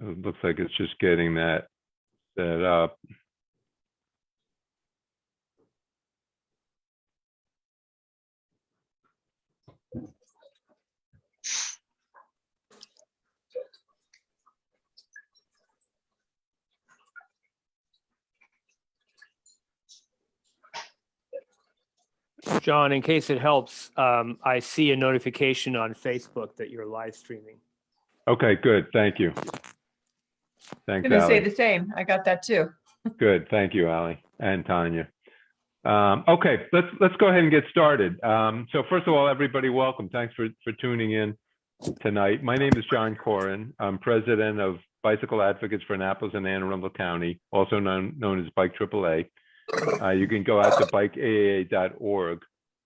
It looks like it's just getting that set up. John, in case it helps, I see a notification on Facebook that you're live streaming. Okay, good. Thank you. Thanks, I'm going to say Allie. the same. I got that too. Good. Thank you, Allie and Tanya. Okay, let's go ahead and get started. So first of all, everybody, welcome. Thanks for tuning in tonight. My name is Jon Korin. I'm president of Bicycle Advocates for Annapolis and Anne Arundel County, also known as BikeAAA. You can go out to BikeAAA.org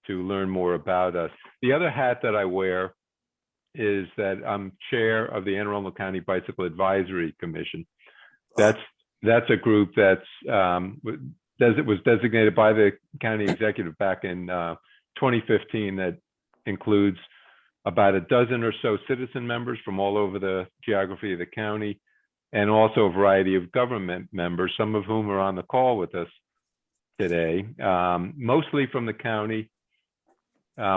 to learn more about us. The other hat that I wear is that I'm chair of the Anne Arundel County Bicycle Advisory Commission. That's a group that's it was designated by the county executive back in 2015 that includes about a dozen or so citizen members from all over the geography of the county, and also a variety of government members, some of whom are on the call with us today, mostly from the county,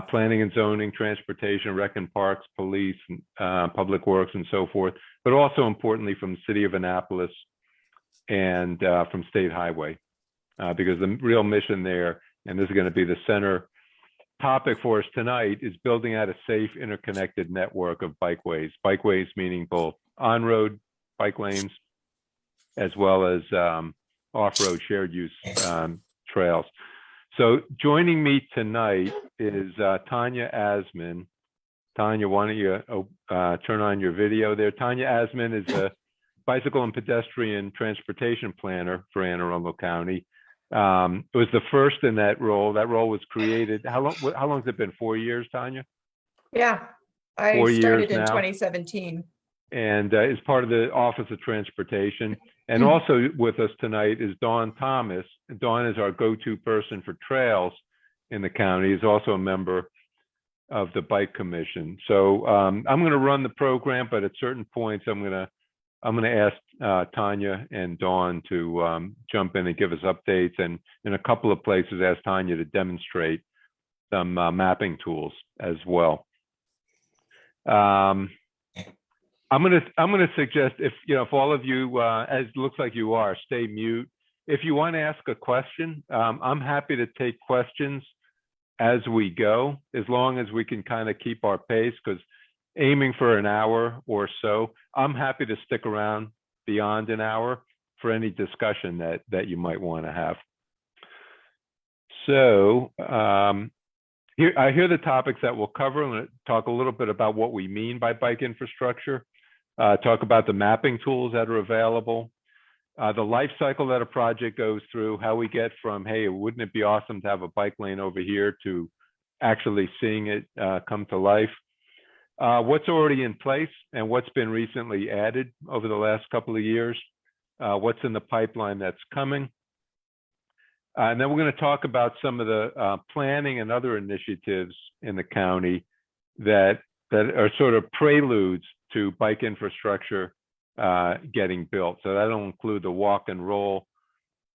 planning and zoning, transportation, rec and parks, police, public works, and so forth, but also importantly from the city of Annapolis and from State Highway, because the real mission there, and this is going to be the center topic for us tonight, is building out a safe, interconnected network of bikeways. Bikeways meaning both on-road bike lanes as well as off-road shared use trails. So joining me tonight is Tanya Asman. Tanya, why don't you turn on your video there? Tanya Asman is a bicycle and pedestrian transportation planner for Anne Arundel County. It was the first in that role. That role was created. How long has it been? 4 years, Tanya? Yeah, I started in 2017. And is part of the Office of Transportation. And also with us tonight is Dawn Thomas. Dawn is our go-to person for trails in the county. Is also a member of the Bike Commission. So I'm going to run the program, but at certain points I'm going to ask Tanya and Dawn to jump in and give us updates, and in a couple of places ask Tanya to demonstrate some mapping tools as well. I'm gonna suggest, if all of you, as it looks like you are, stay mute. If you want to ask a question, I'm happy to take questions as we go, as long as we can kind of keep our pace, because aiming for an hour or so. I'm happy to stick around beyond an hour for any discussion that you might want to have. So here are the topics that we'll cover. I'm going to talk a little bit about what we mean by bike infrastructure, talk about the mapping tools that are available, the life cycle that a project goes through, how we get from, hey, wouldn't it be awesome to have a bike lane over here, to actually seeing it come to life. What's already in place and what's been recently added over the last couple of years, what's in the pipeline that's coming. And then we're going to talk about some of the planning and other initiatives in the county that are sort of preludes to bike infrastructure getting built. So that'll include the walk and roll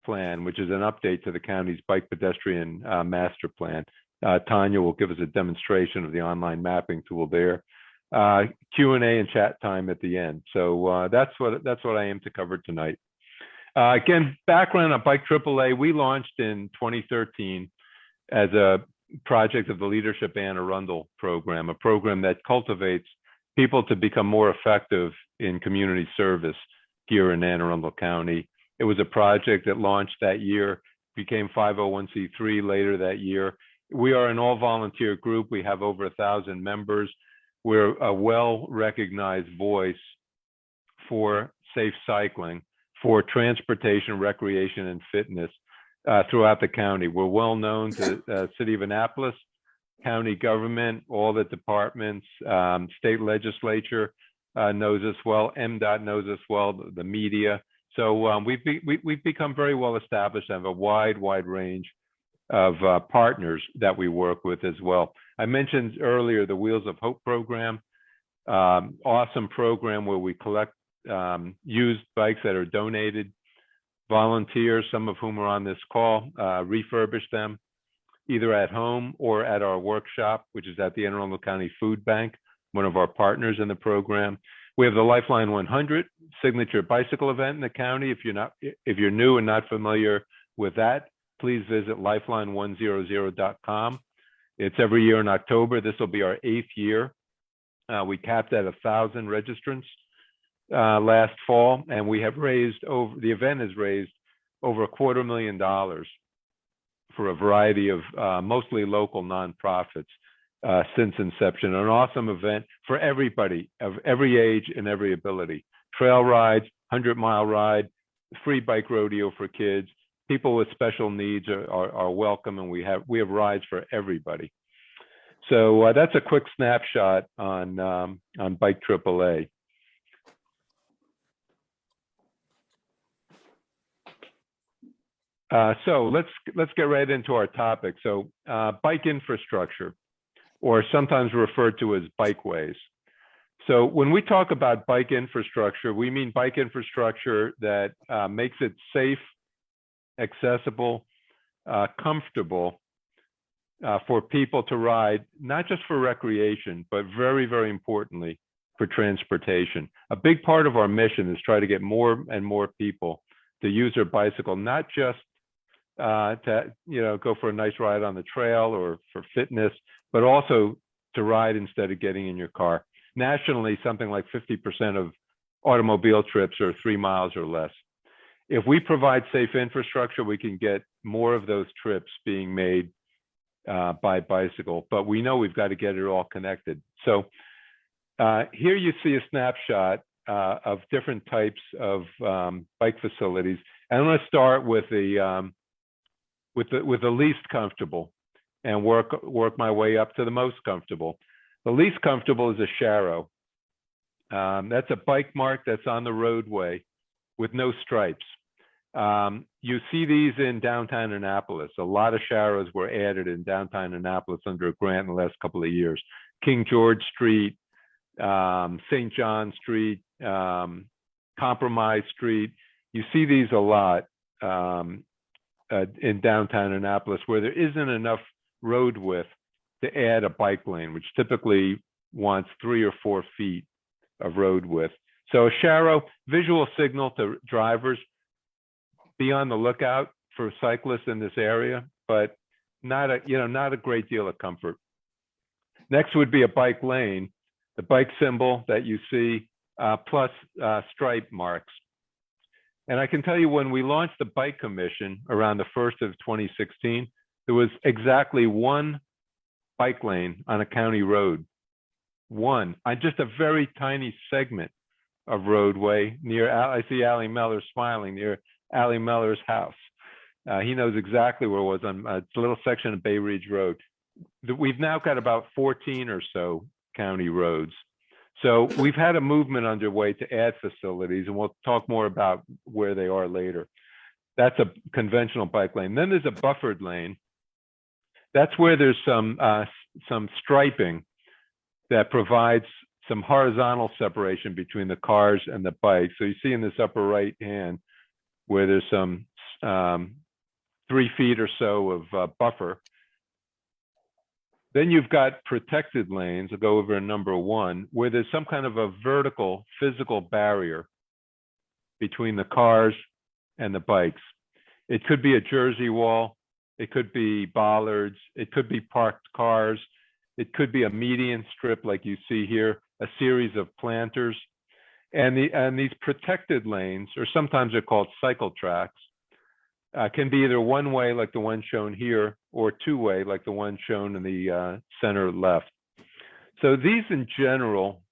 plan, which is an update to the county's bike pedestrian master plan. Tanya will give us a demonstration of the online mapping tool there. Q&A and chat time at the end. So that's what I aim to cover tonight. Again, background on BikeAAA, we launched in 2013 as a project of the Leadership Anne Arundel program, a program that cultivates people to become more effective in community service here in Anne Arundel County. It was a project that launched that year, became 501c3 later that year. We are an all-volunteer group. We have over 1,000 members. We're a well-recognized voice for safe cycling, for transportation, recreation, and fitness throughout the county. We're well known to the city of Annapolis, county government, all the departments, state legislature knows us well, MDOT knows us well, the media. So we've become very well established and have a wide range of partners that we work with as well. I mentioned earlier the Wheels of Hope program, awesome program where we collect used bikes that are donated. Volunteers, some of whom are on this call, refurbish them either at home or at our workshop, which is at the Anne Arundel County Food Bank, one of our partners in the program. We have the Lifeline 100 signature bicycle event in the county. If you're new and not familiar with that, please visit lifeline100.com. It's every year in October. This will be our 8th year. We capped at 1,000 registrants last fall, and we have raised the event has raised over $250,000 for a variety of mostly local nonprofits since inception. An awesome event for everybody of every age and every ability. Trail rides, 100-mile ride, free bike rodeo for kids. People with special needs are welcome, and we have rides for everybody. So that's a quick snapshot on BikeAAA. So let's get right into our topic. So bike infrastructure, or sometimes referred to as bikeways. So when we talk about bike infrastructure, we mean bike infrastructure that makes it safe, accessible, comfortable for people to ride, not just for recreation, but very, very importantly, for transportation. A big part of our mission is try to get more and more people to use their bicycle, not just to go for a nice ride on the trail or for fitness, but also to ride instead of getting in your car. Nationally, something like 50% of automobile trips are 3 miles or less. If we provide safe infrastructure, we can get more of those trips being made by bicycle, but we know we've got to get it all connected. So here you see a snapshot of different types of bike facilities. And I'm going to start with the least comfortable and work my way up to the most comfortable. The least comfortable is a Sharrow. That's a bike mark that's on the roadway with no stripes. You see these in downtown Annapolis. A lot of Sharrows were added in downtown Annapolis under a grant in the last couple of years. King George Street, St. John Street, Compromise Street. You see these a lot in downtown Annapolis, where there isn't enough road width to add a bike lane, which typically wants 3 or 4 feet of road width. So a Sharrow, visual signal to drivers, be on the lookout for cyclists in this area, but not a great deal of comfort. Next would be a bike lane, the bike symbol that you see, plus stripe marks. And I can tell you, when we launched the Bike Commission around the 1st of 2016, there was exactly 1 bike lane on a county road. 1, on just a very tiny segment of roadway near, I see Ali Meller smiling, near Ali Meller's house. He knows exactly where it was, on a little section of Bay Ridge Road. We've now got about 14 or so county roads. So we've had a movement underway to add facilities, and we'll talk more about where they are later. That's a conventional bike lane. Then there's a buffered lane. That's where there's some striping that provides some horizontal separation between the cars and the bikes. So you see in this upper right hand where there's some 3 feet or so of buffer. Then you've got protected lanes. I'll go over in number 1, where there's some kind of a vertical physical barrier between the cars and the bikes. It could be a Jersey wall. It could be bollards. It could be parked cars. It could be a median strip like you see here, a series of planters. And these protected lanes, or sometimes they're called cycle tracks, can be either one way like the one shown here, or 2-way like the one shown in the center left. So these in general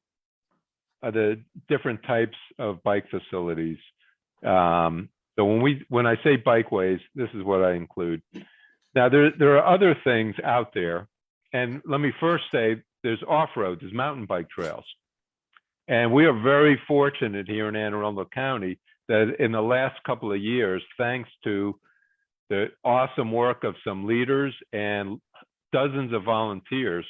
are the different types of bike facilities. So when I say bikeways, this is what I include. Now there are other things out there, and let me first say there's off-road, there's mountain bike trails. And we are very fortunate here in Anne Arundel County that in the last couple of years, thanks to the awesome work of some leaders and dozens of volunteers,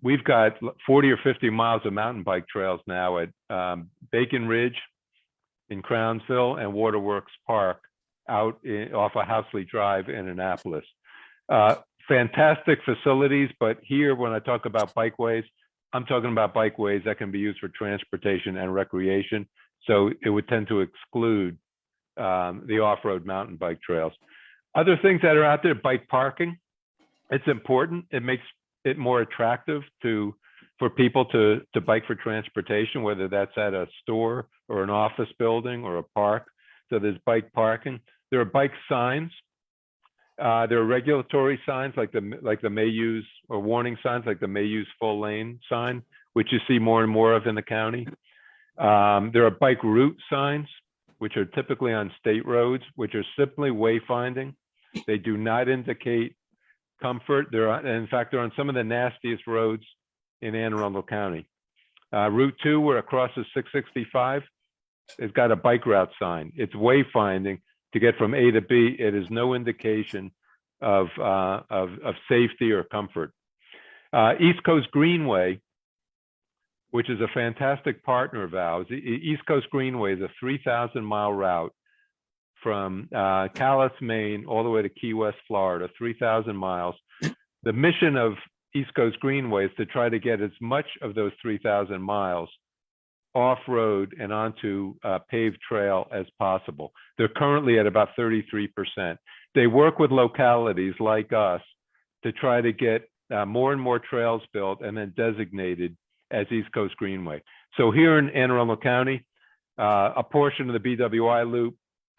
we've got 40 or 50 miles of mountain bike trails now at Bacon Ridge in Crownsville and Waterworks Park out off of Housley Drive in Annapolis. Fantastic facilities, but here when I talk about bikeways, I'm talking about bikeways that can be used for transportation and recreation. So it would tend to exclude the off-road mountain bike trails. Other things that are out there, bike parking. It's important. It makes it more attractive for people to bike for transportation, whether that's at a store or an office building or a park. So there's bike parking. There are bike signs. There are regulatory signs like the may use, or warning signs like the may use full lane sign, which you see more and more of in the county. There are bike route signs, which are typically on state roads, which are simply wayfinding. They do not indicate comfort. In fact, they're on some of the nastiest roads in Anne Arundel County. Route 2, where it crosses 665, it's got a bike route sign. It's wayfinding to get from A to B. It is no indication of safety or comfort. East Coast Greenway, which is a fantastic partner of ours. East Coast Greenway is a 3,000-mile route from Calais, Maine, all the way to Key West, Florida, 3,000 miles. The mission of East Coast Greenway is to try to get as much of those 3,000 miles off-road and onto paved trail as possible. They're currently at about 33%. They work with localities like us to try to get more and more trails built and then designated as East Coast Greenway. So here in Anne Arundel County, a portion of the BWI Loop,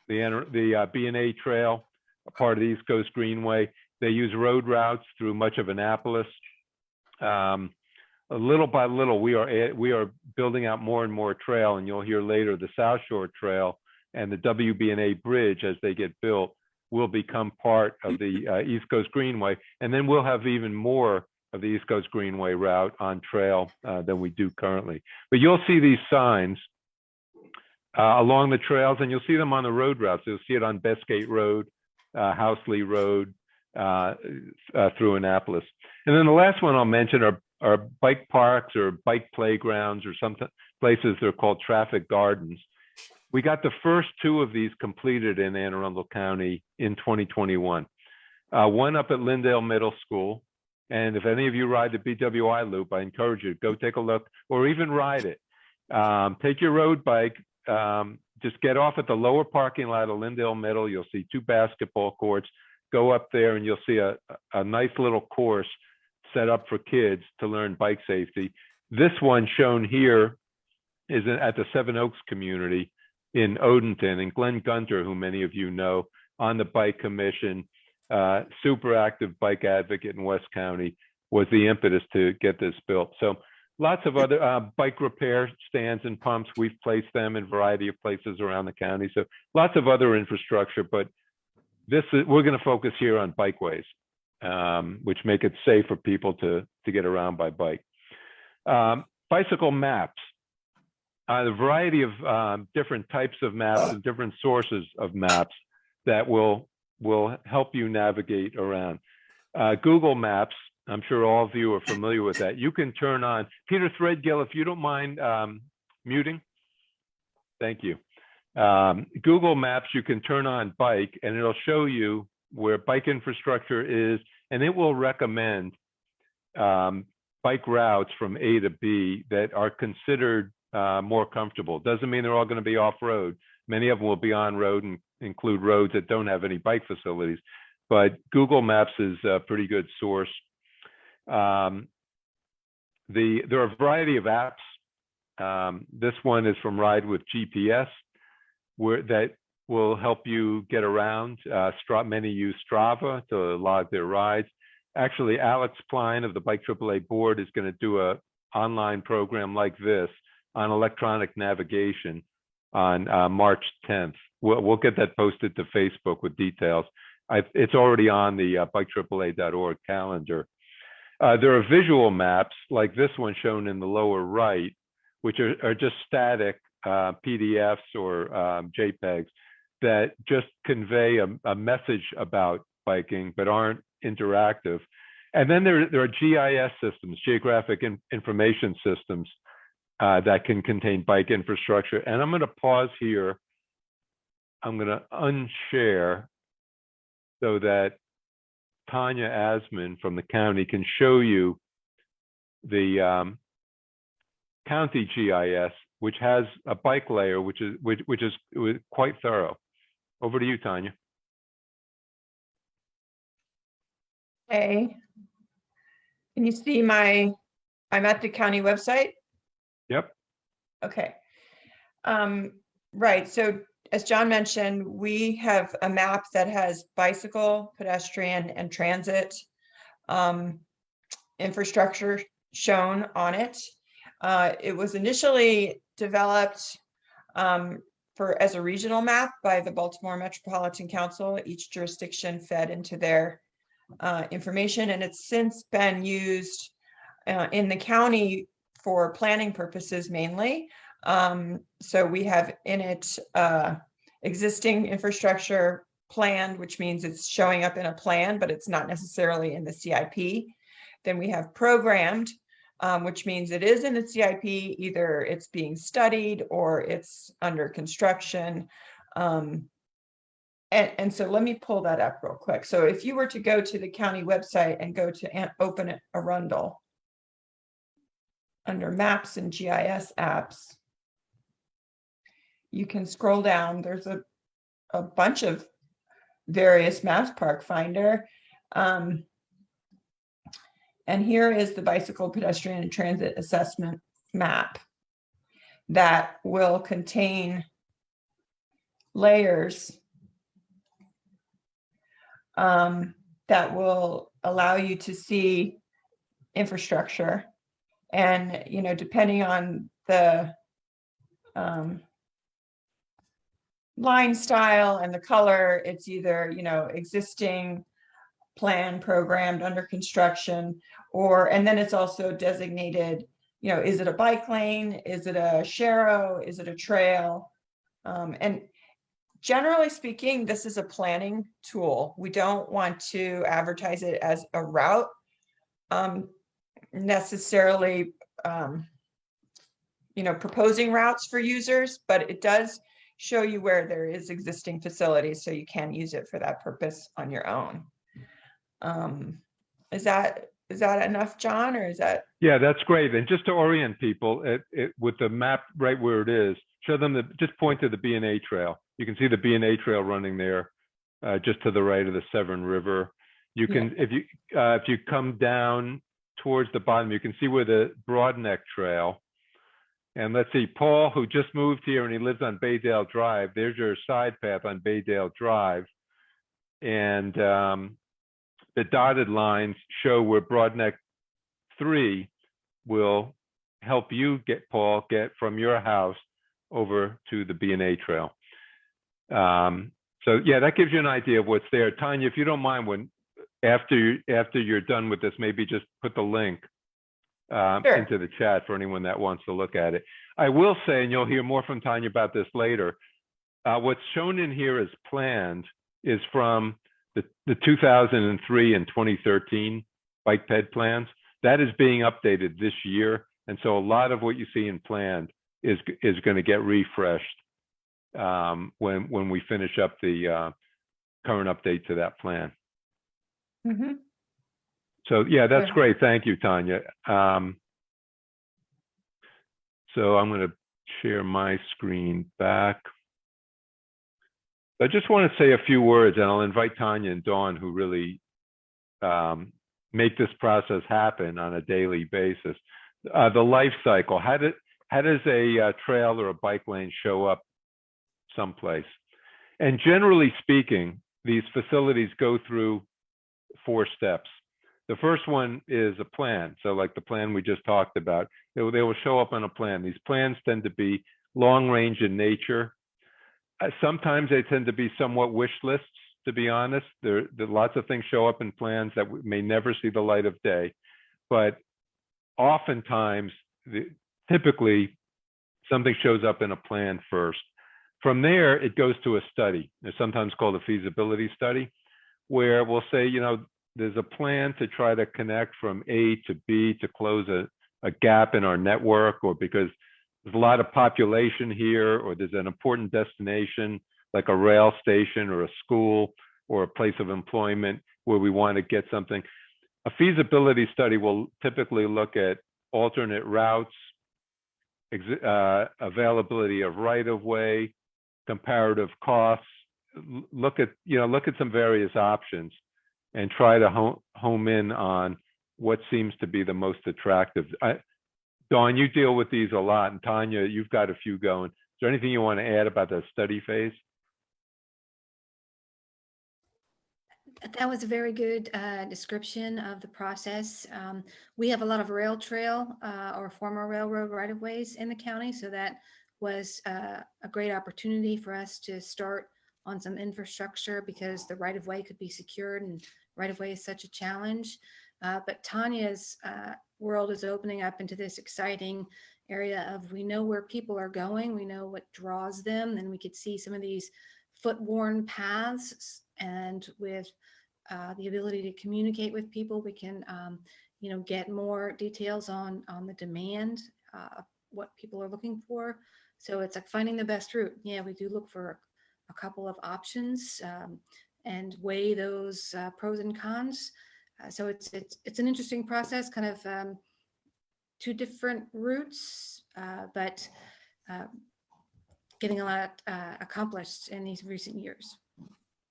the B&A Trail, a part of the East Coast Greenway. They use road routes through much of Annapolis. Little by little, we are building out more and more trail, and you'll hear later the South Shore Trail and the WB&A Bridge, as they get built, will become part of the East Coast Greenway, and then we'll have even more of the East Coast Greenway route on trail than we do currently. But you'll see these signs along the trails, and you'll see them on the road routes. You'll see it on Bestgate Road, Housley Road, through Annapolis. And then the last one I'll mention are bike parks or bike playgrounds, or some places they're called traffic gardens. We got the first 2 of these completed in Anne Arundel County in 2021. One up at Lindale Middle School. And if any of you ride the BWI Loop, I encourage you to go take a look or even ride it. Take your road bike, just get off at the lower parking lot of Lindale Middle. You'll see 2 basketball courts. Go up there and you'll see a nice little course set up for kids to learn bike safety. This one shown here is at the Seven Oaks community in Odenton, and Glenn Gunter, who many of you know, on the bike commission, super active bike advocate in West County, was the impetus to get this built. So lots of other bike repair stands and pumps. We've placed them in a variety of places around the county. So lots of other infrastructure, but we're going to focus here on bikeways, which make it safe for people to get around by bike. Bicycle maps. The variety of different types of maps and different sources of maps that will help you navigate around. Google Maps, I'm sure all of you are familiar with that. You can turn on, Peter Threadgill, if you don't mind muting. Thank you. Google Maps, you can turn on bike and it'll show you where bike infrastructure is, and it will recommend bike routes from A to B that are considered more comfortable. Doesn't mean they're all going to be off-road. Many of them will be on-road and include roads that don't have any bike facilities, but Google Maps is a pretty good source. There are a variety of apps. This one is from Ride with GPS, that will help you get around. Many use Strava to log their rides. Actually, Alex Klein of the BikeAAA board is going to do an online program like this on electronic navigation on March 10th. We'll get that posted to Facebook with details. It's already on the BikeAAA.org calendar. There are visual maps like this one shown in the lower right, which are just static PDFs or JPEGs that just convey a message about biking but aren't interactive. And then there are GIS systems, geographic information systems, that can contain bike infrastructure. And I'm going to pause here. I'm going to unshare so that Tanya Asman from the county can show you the county GIS, which has a bike layer, which is quite thorough. Over to you, Tanya. Okay. Can you see I'm at the county website? Yep. Okay. Right. So as John mentioned, we have a map that has bicycle, pedestrian, and transit infrastructure shown on it. It was initially developed as a regional map by the Baltimore Metropolitan Council. Each jurisdiction fed into their information, and it's since been used in the county for planning purposes mainly. So we have in it existing infrastructure planned, which means it's showing up in a plan, but it's not necessarily in the CIP. Then we have programmed, which means it is in the CIP, either it's being studied or it's under construction. And so let me pull that up real quick. So if you were to go to the county website and go to Anne Arundel under maps and GIS apps, you can scroll down. There's a bunch of various maps, Park Finder. And here is the bicycle, pedestrian, and transit assessment map that will contain layers that will allow you to see infrastructure. And, you know, depending on the line style and the color, it's either, you know, existing, plan, programmed, under construction, and then it's also designated, you know, is it a bike lane? Is it a sharrow? Is it a trail? And generally speaking, this is a planning tool. We don't want to advertise it as a route necessarily, you know, proposing routes for users, but it does show you where there is existing facilities, so you can use it for that purpose on your own. Is that enough, John, or is that? Yeah, that's great. And just to orient people, with the map right where it is, show them just point to the B&A Trail. You can see the B&A Trail running there, just to the right of the Severn River. You can, if you come down towards the bottom, you can see where the Broadneck Trail. And let's see, Paul, who just moved here and he lives on Baydale Drive, there's your side path on Baydale Drive. And the dotted lines show where Broadneck 3 will help you Paul, get from your house over to the B&A Trail. So yeah, that gives you an idea of what's there. Tanya, if you don't mind, after you're done with this, maybe just put the link Sure. into the chat for anyone that wants to look at it. I will say, and you'll hear more from Tanya about this later, what's shown in here as planned is from the 2003 and 2013 bike ped plans. That is being updated this year. And so a lot of what you see in planned is going to get refreshed when we finish up the current update to that plan. Mm-hmm. So yeah, that's great. Thank you, Tanya. So I'm going to share my screen back. I just want to say a few words, and I'll invite Tanya and Dawn, who really make this process happen on a daily basis. The life cycle. How does a trail or a bike lane show up someplace? And generally speaking, these facilities go through 4 steps. The first one is a plan. So like the plan we just talked about, they will show up on a plan. These plans tend to be long range in nature. Sometimes they tend to be somewhat wish lists, to be honest. There lots of things show up in plans that may never see the light of day. But oftentimes, typically, something shows up in a plan first. From there, it goes to a study. It's sometimes called a feasibility study, where we'll say, you know, there's a plan to try to connect from A to B to close a gap in our network, or because there's a lot of population here, or there's an important destination like a rail station or a school or a place of employment where we want to get something. A feasibility study will typically look at alternate routes, availability of right-of-way, comparative costs, look at some various options and try to home in on what seems to be the most attractive. Dawn, you deal with these a lot, and Tanya, you've got a few going. Is there anything you want to add about the study phase? That was a very good description of the process. We have a lot of rail trail or former railroad right-of-ways in the county, so that was a great opportunity for us to start on some infrastructure because the right-of-way could be secured, and right-of-way is such a challenge. But Tanya's world is opening up into this exciting area of, we know where people are going, we know what draws them, and we could see some of these foot-worn paths, and with the ability to communicate with people, we can get more details on the demand, what people are looking for. So it's like finding the best route. Yeah, we do look for a couple of options and weigh those pros and cons. So it's an interesting process, kind of two different routes, but getting a lot accomplished in these recent years.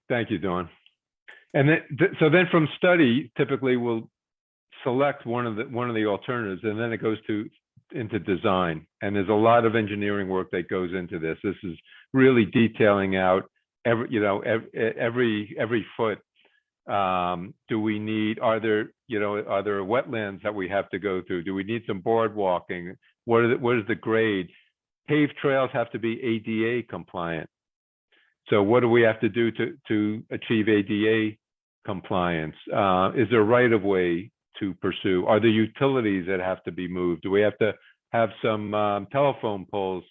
Thank you, Dawn. And so then from study, typically we'll select one of the alternatives, and then it goes into design. And there's a lot of engineering work that goes into this. This is really detailing out every foot. Do we need? Are there wetlands that we have to go through? Do we need some boardwalking? What is the grade? Paved trails have to be ADA compliant. So what do we have to do to achieve ADA compliance? Is there right of way to pursue? Are there utilities that have to be moved? Do we have to have some telephone poles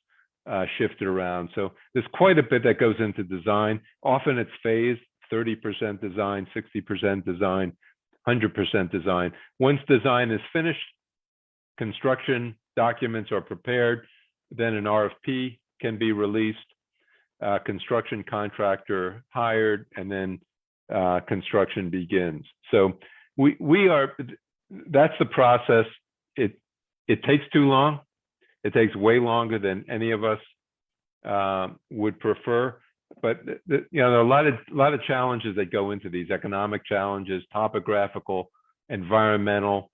shifted around? So there's quite a bit that goes into design. Often it's phased, 30% design, 60% design, 100% design. Once design is finished, construction documents are prepared, then an RFP can be released. Construction contractor hired, and then construction begins. So that's the process. It takes too long. It takes way longer than any of us would prefer. But there are a lot of challenges that go into these: economic challenges, topographical, environmental,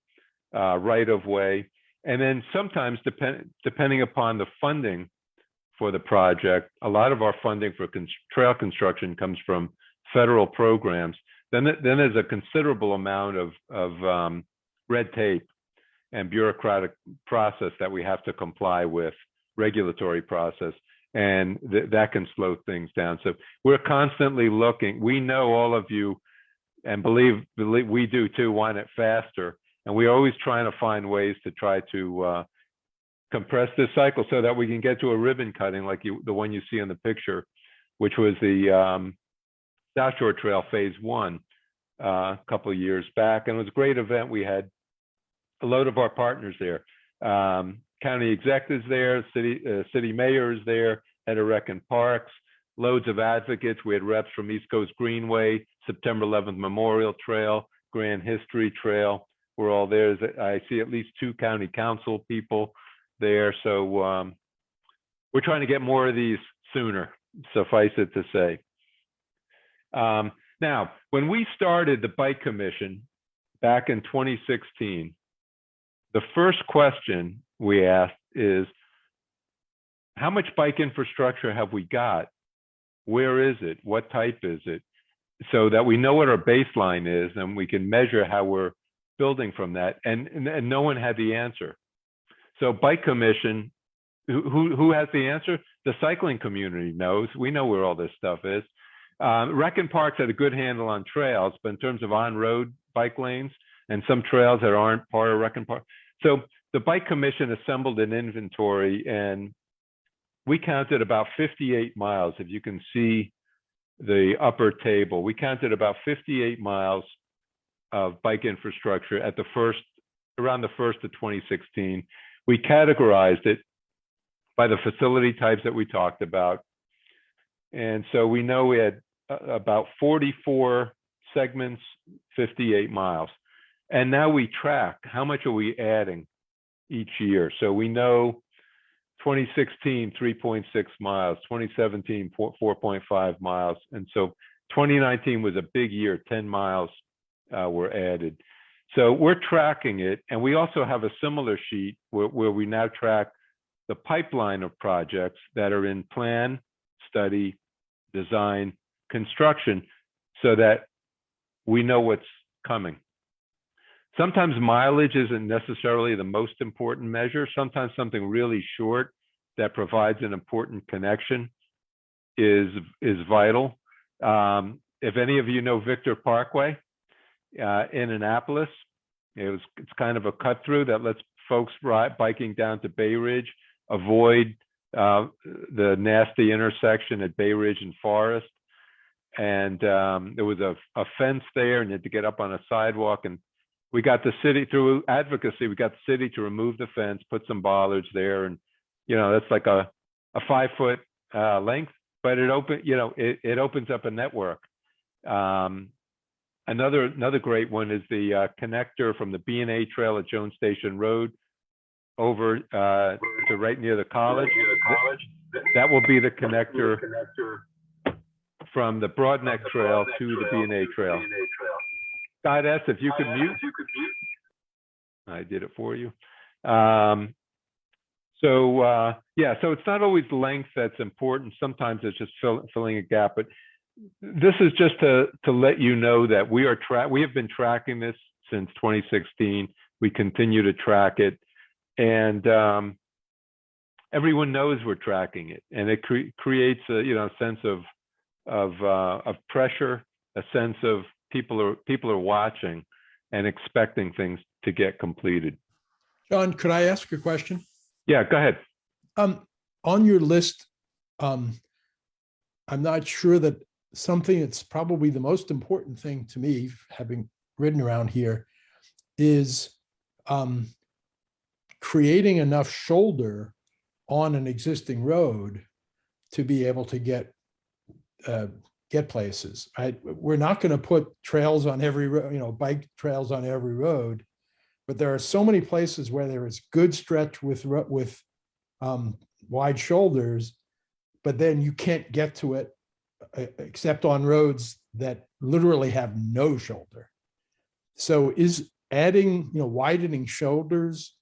right of way, and then sometimes depending upon the funding for the project, a lot of our funding for trail construction comes from federal programs. Then there's a considerable amount of red tape and bureaucratic process that we have to comply with, regulatory process, and that can slow things down. So we're constantly looking. We know all of you, and believe we do too, want it faster, and we're always trying to find ways to try to compress this cycle so that we can get to a ribbon cutting like the one you see in the picture, which was the South Shore Trail Phase 1 a couple of years back. And it was a great event. We had a load of our partners there. County exec is there, city mayor is there, head of Rec and Parks, loads of advocates. We had reps from East Coast Greenway, September 11th Memorial Trail, Grand History Trail. We're all there. I see at least 2 county council people there. So we're trying to get more of these sooner, suffice it to say. Now, when we started the Bike Commission back in 2016, the first question we asked is, how much bike infrastructure have we got? Where is it? What type is it? So that we know what our baseline is and we can measure how we're building from that. And no one had the answer. So Bike Commission, who has the answer? The cycling community knows. We know where all this stuff is. Rec and Parks had a good handle on trails, but in terms of on-road bike lanes and some trails that aren't part of Rec and Park. So the Bike Commission assembled an inventory, and we counted about 58 miles. If you can see the upper table, we counted about 58 miles of bike infrastructure at around the first of 2016. We categorized it by the facility types that we talked about. And so we know we had about 44 segments, 58 miles. And now we track how much are we adding each year. So we know 2016, 3.6 miles, 2017, 4.5 miles. And so 2019 was a big year, 10 miles were added. So we're tracking it. And we also have a similar sheet where we now track the pipeline of projects that are in plan, study, design, construction, so that we know what's coming. Sometimes mileage isn't necessarily the most important measure. Sometimes something really short that provides an important connection is vital. If any of you know Victor Parkway in Annapolis, it's kind of a cut through that lets folks biking down to Bay Ridge avoid the nasty intersection at Bay Ridge and Forest. And there was a fence there, and you had to get up on a sidewalk. And we got the city, through advocacy, we got the city to remove the fence, put some bollards there. And, that's like a 5-foot length, but it opens up a network. Another great one is the connector from the BWI Trail at Jones Station Road over to right near the college. That will be the connector from the Broadneck Trail to the BWI Trail. Scott S., if you could mute. I did it for you. So it's not always length that's important. Sometimes it's just filling a gap. But this is just to let you know that we have been tracking this since 2016. We continue to track it, and everyone knows we're tracking it, and it creates a sense of pressure, a sense of people are watching and expecting things to get completed. John, could I ask a question? Yeah, go ahead. On your list, I'm not sure that something that's probably the most important thing to me, having ridden around here, is creating enough shoulder on an existing road to be able to get places. We're not going to put trails on every road, bike trails on every road, but there are so many places where there is good stretch with wide shoulders, but then you can't get to it except on roads that literally have no shoulder. So is adding, widening shoulders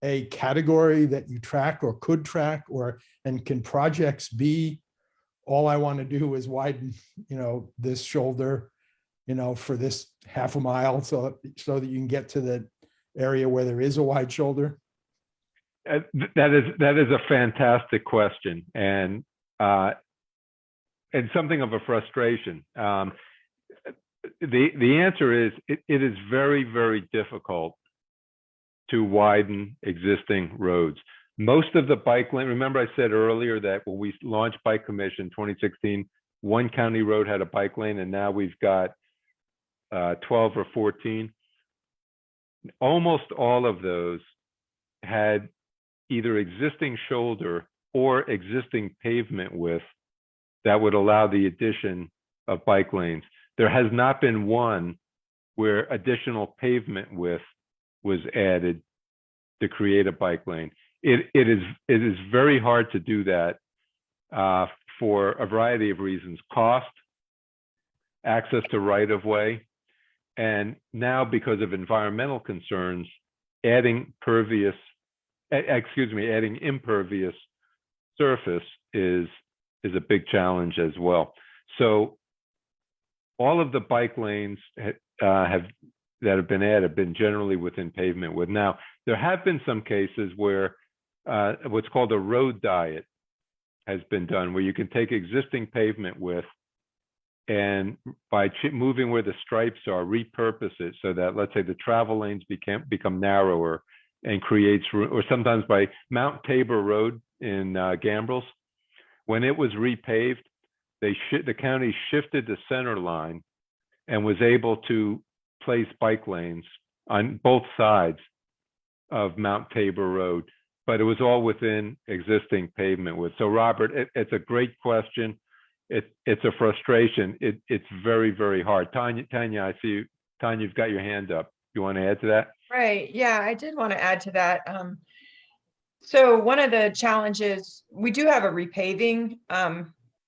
a category that you track or could track, and can projects be, all I want to do is widen, this shoulder, for this half a mile so that you can get to the area where there is a wide shoulder? That is a fantastic question, and something of a frustration. The answer is it is very, very difficult to widen existing roads. Most of the bike lane, remember I said earlier that when we launched Bike Commission 2016, one county road had a bike lane, and now we've got 12 or 14. Almost all of those had either existing shoulder or existing pavement width that would allow the addition of bike lanes. There has not been one where additional pavement width was added to create a bike lane. It is very hard to do that for a variety of reasons: cost, access to right-of-way, and now because of environmental concerns, adding impervious surface is a big challenge as well. So all of the bike lanes that have been added have been generally within pavement width. Now, there have been some cases where what's called a road diet has been done, where you can take existing pavement width and by moving where the stripes are, repurpose it so that, let's say, the travel lanes become narrower and creates room. Or sometimes by Mount Tabor Road in Gambrels, when it was repaved, the county shifted the center line and was able to place bike lanes on both sides of Mount Tabor Road, but it was all within existing pavement width. So Robert, it's a great question. It's a frustration. It's very, very hard. Tanya, I see you. Tanya, you've got your hand up. You want to add to that? Right, yeah, I did want to add to that. So one of the challenges, we do have a repaving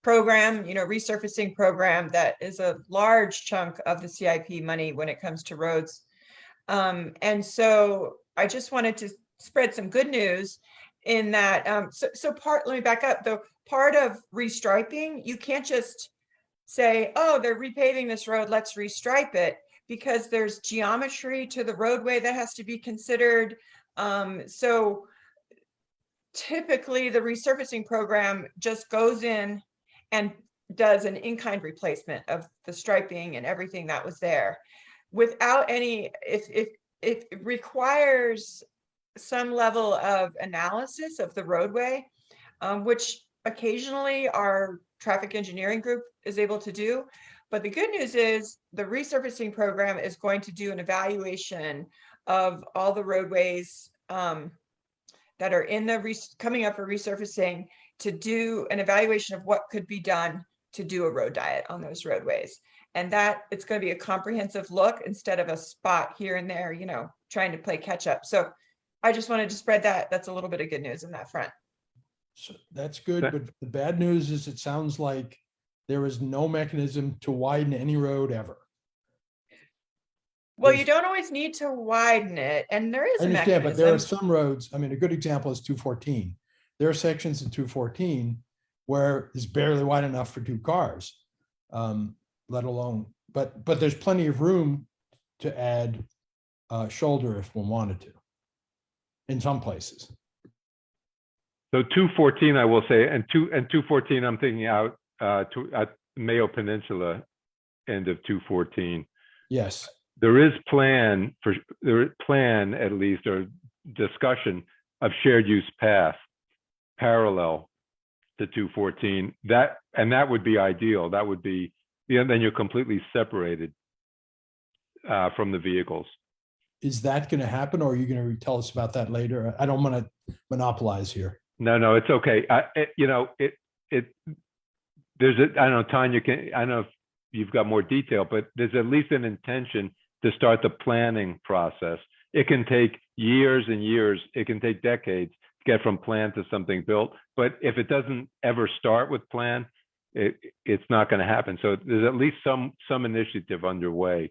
program, resurfacing program that is a large chunk of the CIP money when it comes to roads. And so I just wanted to spread some good news in that. Let me back up though. Part of restriping, you can't just say, oh, they're repaving this road, let's restripe it, because there's geometry to the roadway that has to be considered. So typically the resurfacing program just goes in and does an in-kind replacement of the striping and everything that was there without any, if it requires some level of analysis of the roadway, which occasionally our traffic engineering group is able to do. But the good news is the resurfacing program is going to do an evaluation of all the roadways that are in the coming up for resurfacing, to do an evaluation of what could be done to do a road diet on those roadways. And that it's going to be a comprehensive look instead of a spot here and there, trying to play catch up. So I just wanted to spread that. That's a little bit of good news in that front. So that's good, but the bad news is it sounds like there is no mechanism to widen any road ever. Well, you don't always need to widen it, and there is I a understand, but there are mechanism. some roads, I mean, a good example is 214. There are sections in 214 where it's barely wide enough for two cars, let alone, but there's plenty of room to add shoulder if one wanted to, in some places. So 214, I will say, and 214, I'm thinking out to at Mayo Peninsula end of 214. Yes. There is plan at least, or discussion of shared use path parallel to 214. That would be ideal. That would be, then you're completely separated from the vehicles. Is that going to happen, or are you going to tell us about that later? I don't want to monopolize here. No, it's okay. There's I don't know, Tanya, I don't know if you've got more detail, but there's at least an intention to start the planning process. It can take years and years. It can take decades to get from plan to something built. But if it doesn't ever start with plan, it's not going to happen. So there's at least some initiative underway.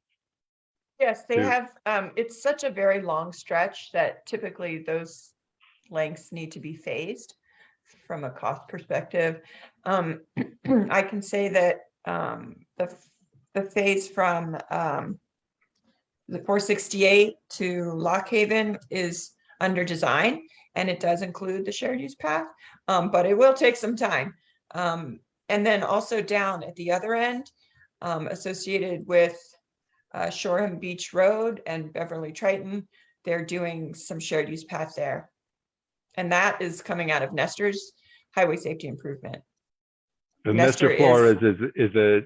Yes, they have. It's such a very long stretch that typically those lengths need to be phased from a cost perspective. I can say that the phase from the 468 to Lock Haven is under design, and it does include the shared use path, but it will take some time. And then also down at the other end, associated with Shoreham Beach Road and Beverly Triton, they're doing some shared use path there. And that is coming out of Nestor's highway safety improvement. Nestor Flores is a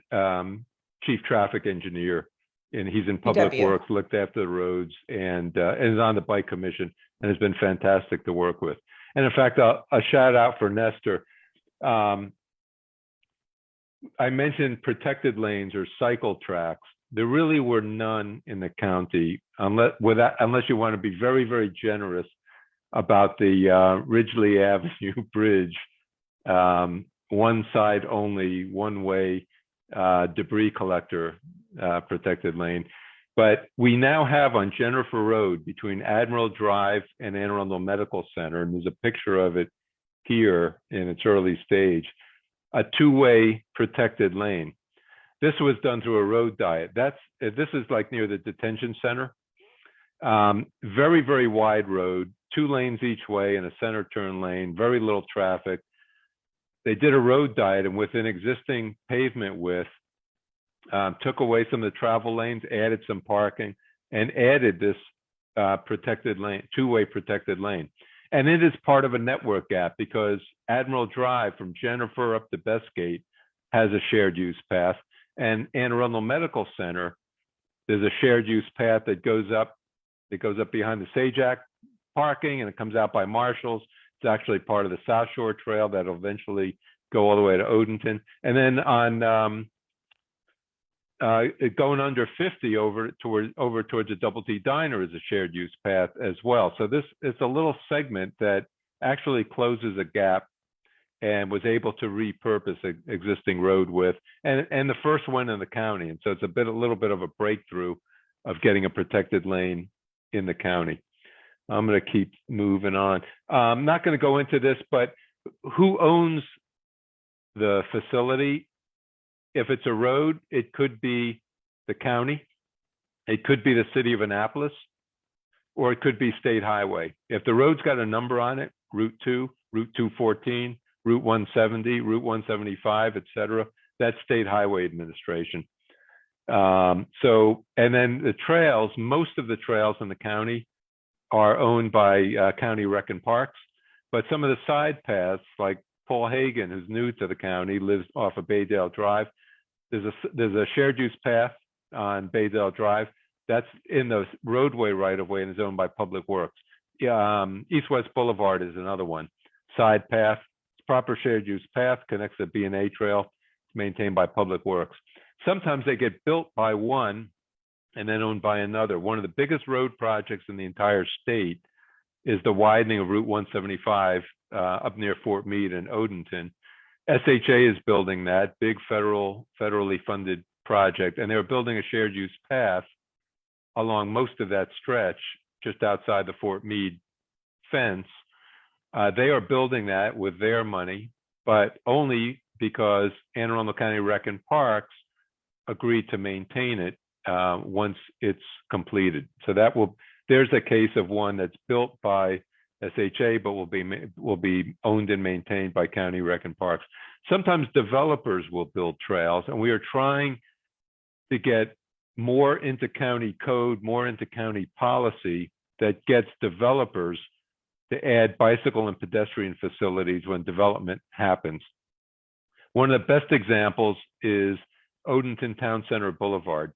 chief traffic engineer, and he's in public works, looked after the roads, and is on the bike commission, and has been fantastic to work with. And in fact, a shout out for Nestor. I mentioned protected lanes or cycle tracks. There really were none in the county, unless you want to be very, very generous about the Ridgely Avenue Bridge, one side only, one way debris collector protected lane. But we now have on Jennifer Road between Admiral Drive and Anne Arundel Medical Center, and there's a picture of it here in its early stage, a two-way protected lane. This was done through a road diet. This is like near the detention center. Very, very wide road, 2 lanes each way and a center turn lane, very little traffic. They did a road diet, and within existing pavement width, took away some of the travel lanes, added some parking, and added this protected lane, two-way protected lane. And it is part of a network gap because Admiral Drive from Jennifer up to Bestgate has a shared use path, and Anne Arundel Medical Center There's a shared use path that goes up behind the Sajak parking, and it comes out by Marshall's. It's actually part of the South Shore Trail that'll eventually go all the way to Odenton. And then on going under 50 over towards the Double T Diner is a shared use path as well. So this is a little segment that actually closes a gap and was able to repurpose existing road width, and the first one in the county. And so it's a little bit of a breakthrough of getting a protected lane in the county. I'm going to keep moving on. I'm not going to go into this, but who owns the facility? If it's a road, it could be the county, it could be the city of Annapolis, or it could be state highway. If the road's got a number on it, Route 2, Route 214, Route 170, Route 175, et cetera, that's State Highway Administration. And then the trails, most of the trails in the county are owned by County Rec and Parks, but some of the side paths, like Paul Hagan, who's new to the county, lives off of Baydale Drive. There's a shared use path on Baydale Drive that's in the roadway right of way and is owned by Public Works. East-West Boulevard is another one. Side path, proper shared use path, connects the B&A Trail, maintained by Public Works. Sometimes they get built by one and then owned by another. One of the biggest road projects in the entire state is the widening of Route 175 up near Fort Meade and Odenton. SHA is building that big federally funded project, and they're building a shared use path along most of that stretch just outside the Fort Meade fence. They are building that with their money, but only because Anne Arundel County Rec and Parks agreed to maintain it once it's completed. So there's a case of one that's built by SHA, but will be owned and maintained by County Rec and Parks. Sometimes developers will build trails, and we are trying to get more into county code, more into county policy that gets developers to add bicycle and pedestrian facilities when development happens. One of the best examples is Odenton Town Center Boulevard.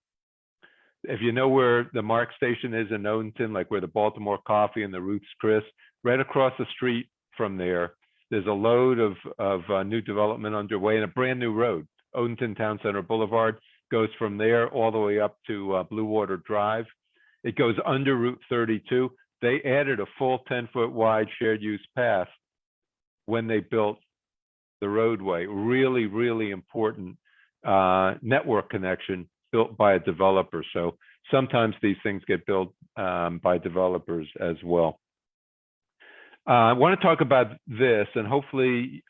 If you know where the MARC station is in Odenton, like where the Baltimore Coffee and the Ruth's Chris, right across the street from there's a load of new development underway and a brand new road. Odenton Town Center Boulevard goes from there all the way up to Blue Water Drive. It goes under Route 32. They added a full 10-foot wide shared use path when they built the roadway. Really, really important network connection built by a developer. So sometimes these things get built by developers as well. I want to talk about this, and hopefully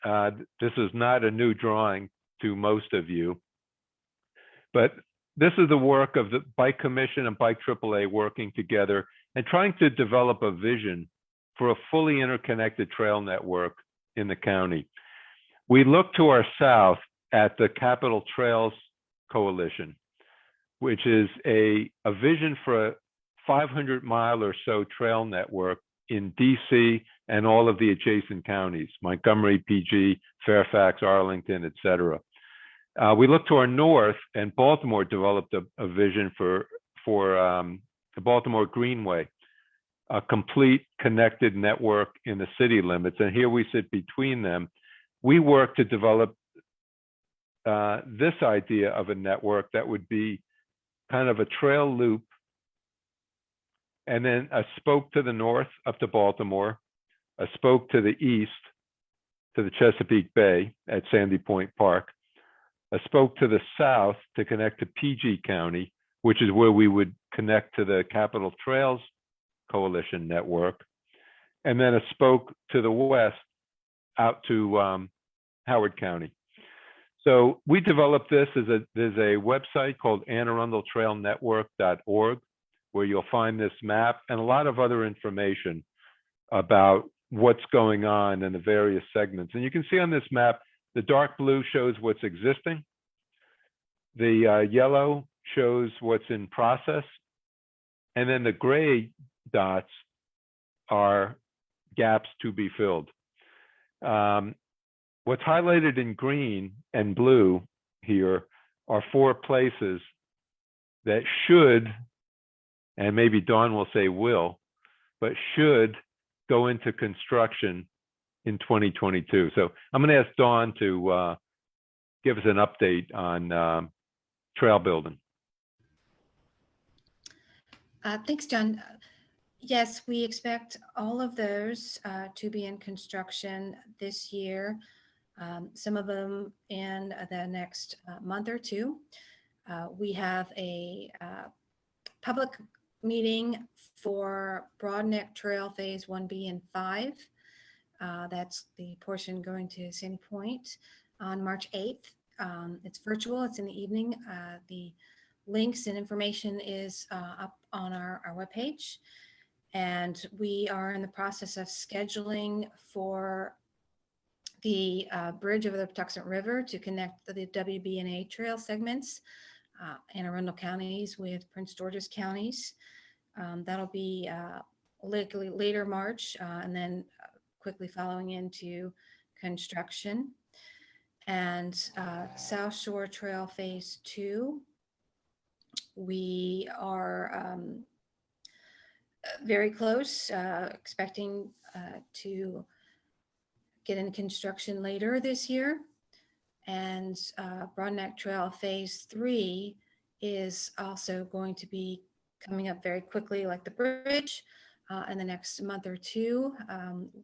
this is not a new drawing to most of you, but this is the work of the Bike Commission and BikeAAA working together and trying to develop a vision for a fully interconnected trail network in the county. We look to our south at the Capital Trails Coalition, which is a vision for a 500-mile or so trail network in DC and all of the adjacent counties, Montgomery, PG, Fairfax, Arlington, et cetera. We look to our north, and Baltimore developed a vision for the Baltimore Greenway, a complete connected network in the city limits. And here we sit between them. We work to develop this idea of a network that would be kind of a trail loop, and then a spoke to the north up to Baltimore, a spoke to the east to the Chesapeake Bay at Sandy Point Park, a spoke to the south to connect to PG County, which is where we would connect to the Capital Trails Coalition network, and then a spoke to the west out to Howard County. So we developed this there's a website called AnneArundelTrailNetwork.org, where you'll find this map and a lot of other information about what's going on in the various segments. And you can see on this map, the dark blue shows what's existing. The yellow shows what's in process. And then the gray dots are gaps to be filled. What's highlighted in green and blue here are 4 places that should, and maybe Dawn will say will, but should go into construction in 2022. So I'm going to ask Dawn to give us an update on trail building. Thanks, John. Yes, we expect all of those to be in construction this year, some of them in the next month or two. We have a public meeting for Broadneck Trail Phase 1B and 5. That's the portion going to Sandy Point on March 8th. It's virtual, it's in the evening. The links and information is up on our webpage. And we are in the process of scheduling for the bridge over the Patuxent River to connect the WB&A trail segments, Anne Arundel counties with Prince George's counties. That'll be likely later March and then quickly following into construction. And South Shore Trail Phase 2, we are very close, expecting to get in construction later this year. And Broadneck Trail Phase 3 is also going to be coming up very quickly, like the bridge, in the next month or two.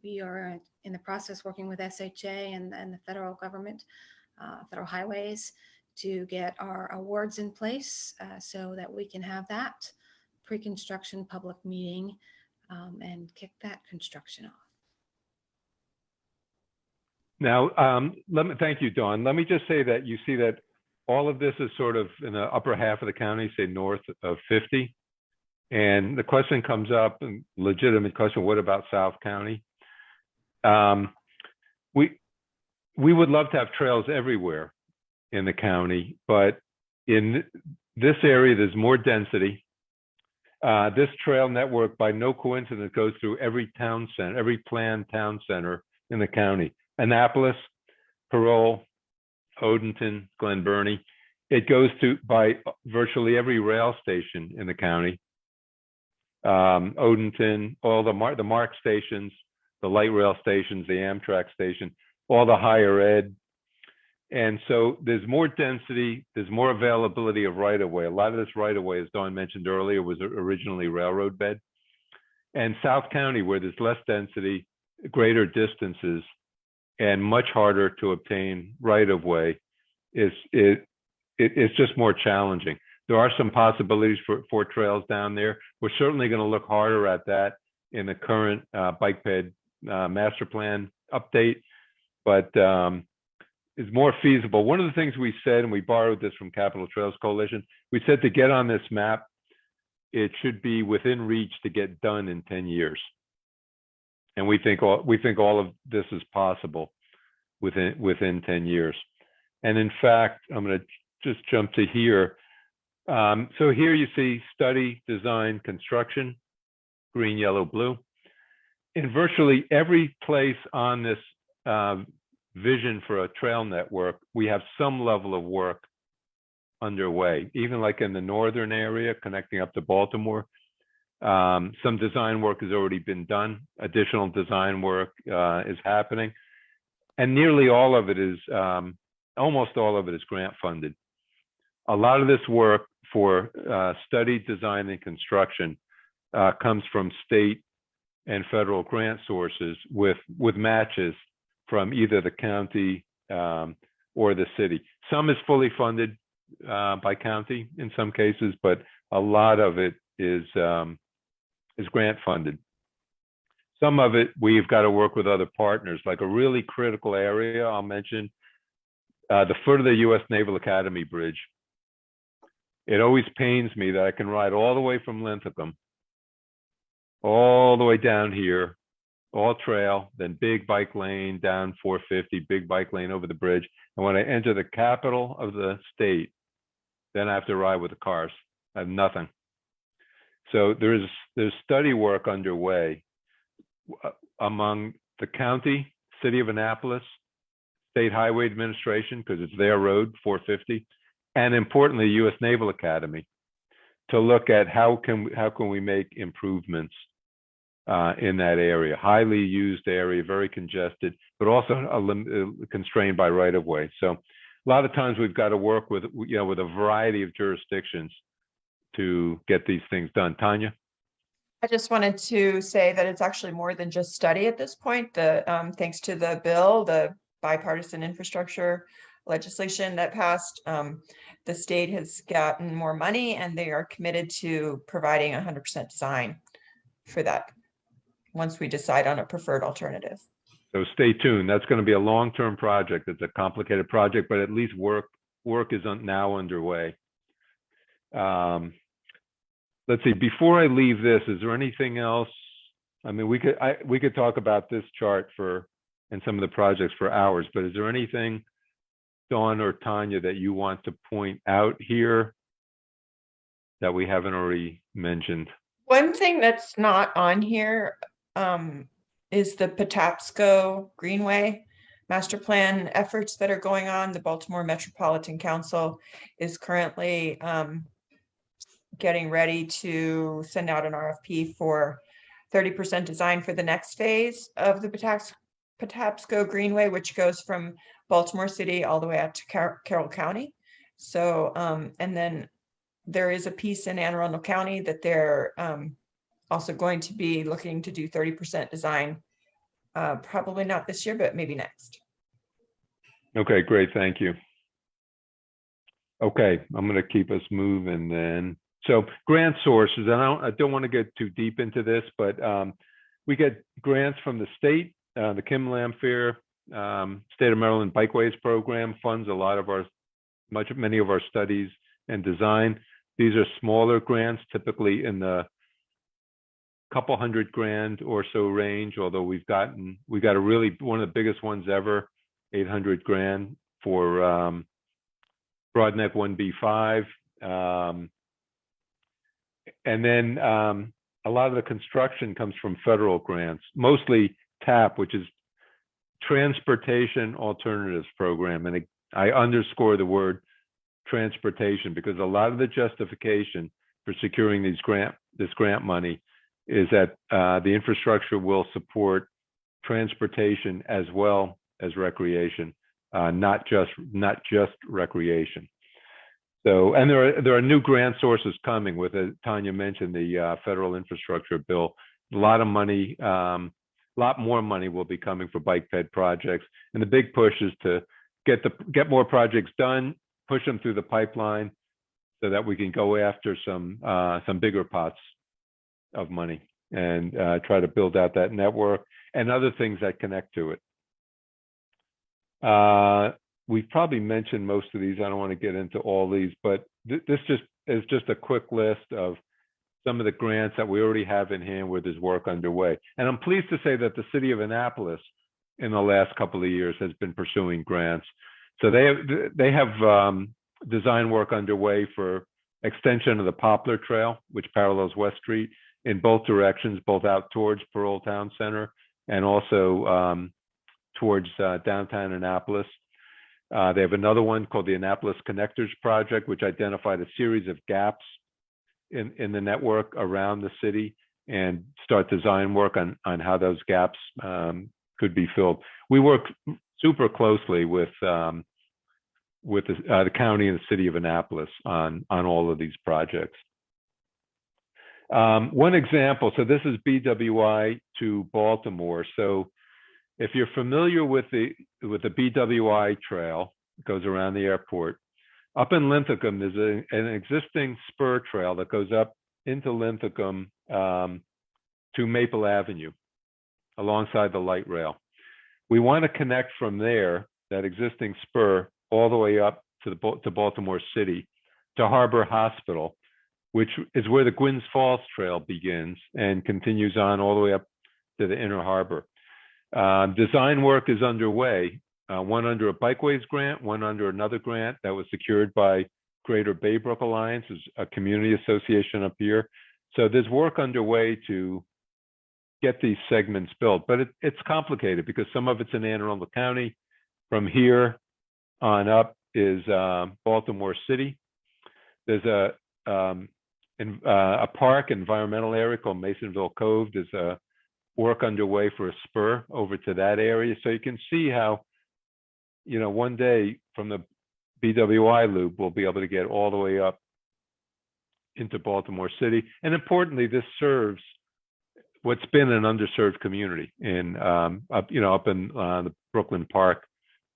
We are in the process working with SHA and the federal government, federal highways, to get our awards in place so that we can have that pre-construction public meeting and kick that construction off. Now, thank you, Dawn. Let me just say that you see that all of this is sort of in the upper half of the county, say north of 50. And the question comes up, a legitimate question, what about South County? We would love to have trails everywhere in the county, but in this area, there's more density. This trail network, by no coincidence, goes through every town center, every planned town center in the county. Annapolis, Parole, Odenton, Glen Burnie. It goes by virtually every rail station in the county. Odenton, all the MARC stations, the light rail stations, the Amtrak station, all the higher ed. And so there's more density, there's more availability of right-of-way. A lot of this right-of-way, as Dawn mentioned earlier, was originally railroad bed. And South County, where there's less density, greater distances, and much harder to obtain right-of-way, it's just more challenging. There are some possibilities for trails down there. We're certainly going to look harder at that in the current bike ped master plan update, but it's more feasible. One of the things we said, and we borrowed this from Capital Trails Coalition, we said to get on this map, it should be within reach to get done in 10 years. And we think all of this is possible within 10 years. And in fact, I'm going to just jump to here. So here you see study, design, construction, green, yellow, blue. In virtually every place on this vision for a trail network, we have some level of work underway. Even like in the northern area, connecting up to Baltimore, some design work has already been done. Additional design work is happening. And nearly all of it is, almost all of it is grant funded. A lot of this work for study, design, and construction comes from state and federal grant sources with matches from either the county or the city. Some is fully funded by county in some cases, but a lot of it is grant funded. Some of it we've got to work with other partners, like a really critical area I'll mention, the foot of the U.S. Naval Academy Bridge. It always pains me that I can ride all the way from Linthicum, all the way down here, all trail, then big bike lane down 450, big bike lane over the bridge. And when I enter the capital of the state, then I have to ride with the cars. I have nothing. So there's study work underway among the county, city of Annapolis, State Highway Administration, because it's their road, 450, and importantly, U.S. Naval Academy. to look at how can we make improvements in that area, highly used area, very congested, but also constrained by right of way. So a lot of times we've got to work with, with a variety of jurisdictions to get these things done. Tanya? I just wanted to say that it's actually more than just study at this point. Thanks to the bill, the bipartisan infrastructure legislation that passed, the state has gotten more money and they are committed to providing 100% design for that once we decide on a preferred alternative. So stay tuned. That's going to be a long-term project. It's a complicated project, but at least work is now underway. Let's see, before I leave this, is there anything else? I mean, we could talk about this chart and some of the projects for hours, but is there anything, Dawn or Tanya, that you want to point out here that we haven't already mentioned? One thing that's not on here is the Patapsco Greenway master plan efforts that are going on. The Baltimore Metropolitan Council is currently getting ready to send out an RFP for 30% design for the next phase of the Patapsco Greenway, which goes from Baltimore City all the way out to Carroll County. So, and then there is a piece in Anne Arundel County that they're also going to be looking to do 30% design, probably not this year, but maybe next. Okay, great, thank you. Okay, I'm going to keep us moving then. So grant sources, I don't want to get too deep into this, but we get grants from the state. The Kim Lamphere State of Maryland Bikeways program funds a lot of many of our studies and design. These are smaller grants, typically in the couple $100,000 or so range, although we got a really, one of the biggest ones ever, $800,000 for Broadneck 1B5. And then a lot of the construction comes from federal grants, mostly TAP, which is Transportation Alternatives Program. And I underscore the word transportation because a lot of the justification for securing this grant money is that the infrastructure will support transportation as well as recreation, not just recreation. So, and there are new grant sources coming with it. Tanya mentioned the federal infrastructure bill. A lot of money, a lot more money will be coming for bike ped projects. And the big push is to get more projects done, push them through the pipeline so that we can go after some bigger pots of money and try to build out that network and other things that connect to it. We've probably mentioned most of these. I don't want to get into all these, but this is just a quick list of some of the grants that we already have in hand where there's work underway. And I'm pleased to say that the city of Annapolis in the last couple of years has been pursuing grants. So they have design work underway for extension of the Poplar Trail, which parallels West Street in both directions, both out towards Pearl Town Center and also towards downtown Annapolis. They have another one called the Annapolis Connectors Project, which identified a series of gaps in the network around the city and start design work on how those gaps could be filled. We work super closely with the county and the city of Annapolis on all of these projects. One example, so this is BWI to Baltimore. So if you're familiar with the BWI Trail, it goes around the airport. Up in Linthicum, there's an existing spur trail that goes up into Linthicum to Maple Avenue alongside the light rail. We want to connect from there, that existing spur, all the way up to Baltimore City, to Harbor Hospital, which is where the Gwynns Falls Trail begins and continues on all the way up to the Inner Harbor. Design work is underway, one under a Bikeways grant, one under another grant that was secured by Greater Baybrook Alliance, a community association up here. So there's work underway to get these segments built, but it's complicated because some of it's in Anne Arundel County. From here on up is Baltimore City. There's a park environmental area called Masonville Cove. There's a work underway for a spur over to that area. So you can see how, one day from the BWI loop, we'll be able to get all the way up into Baltimore City. And importantly, this serves what's been an underserved community in up in the Brooklyn Park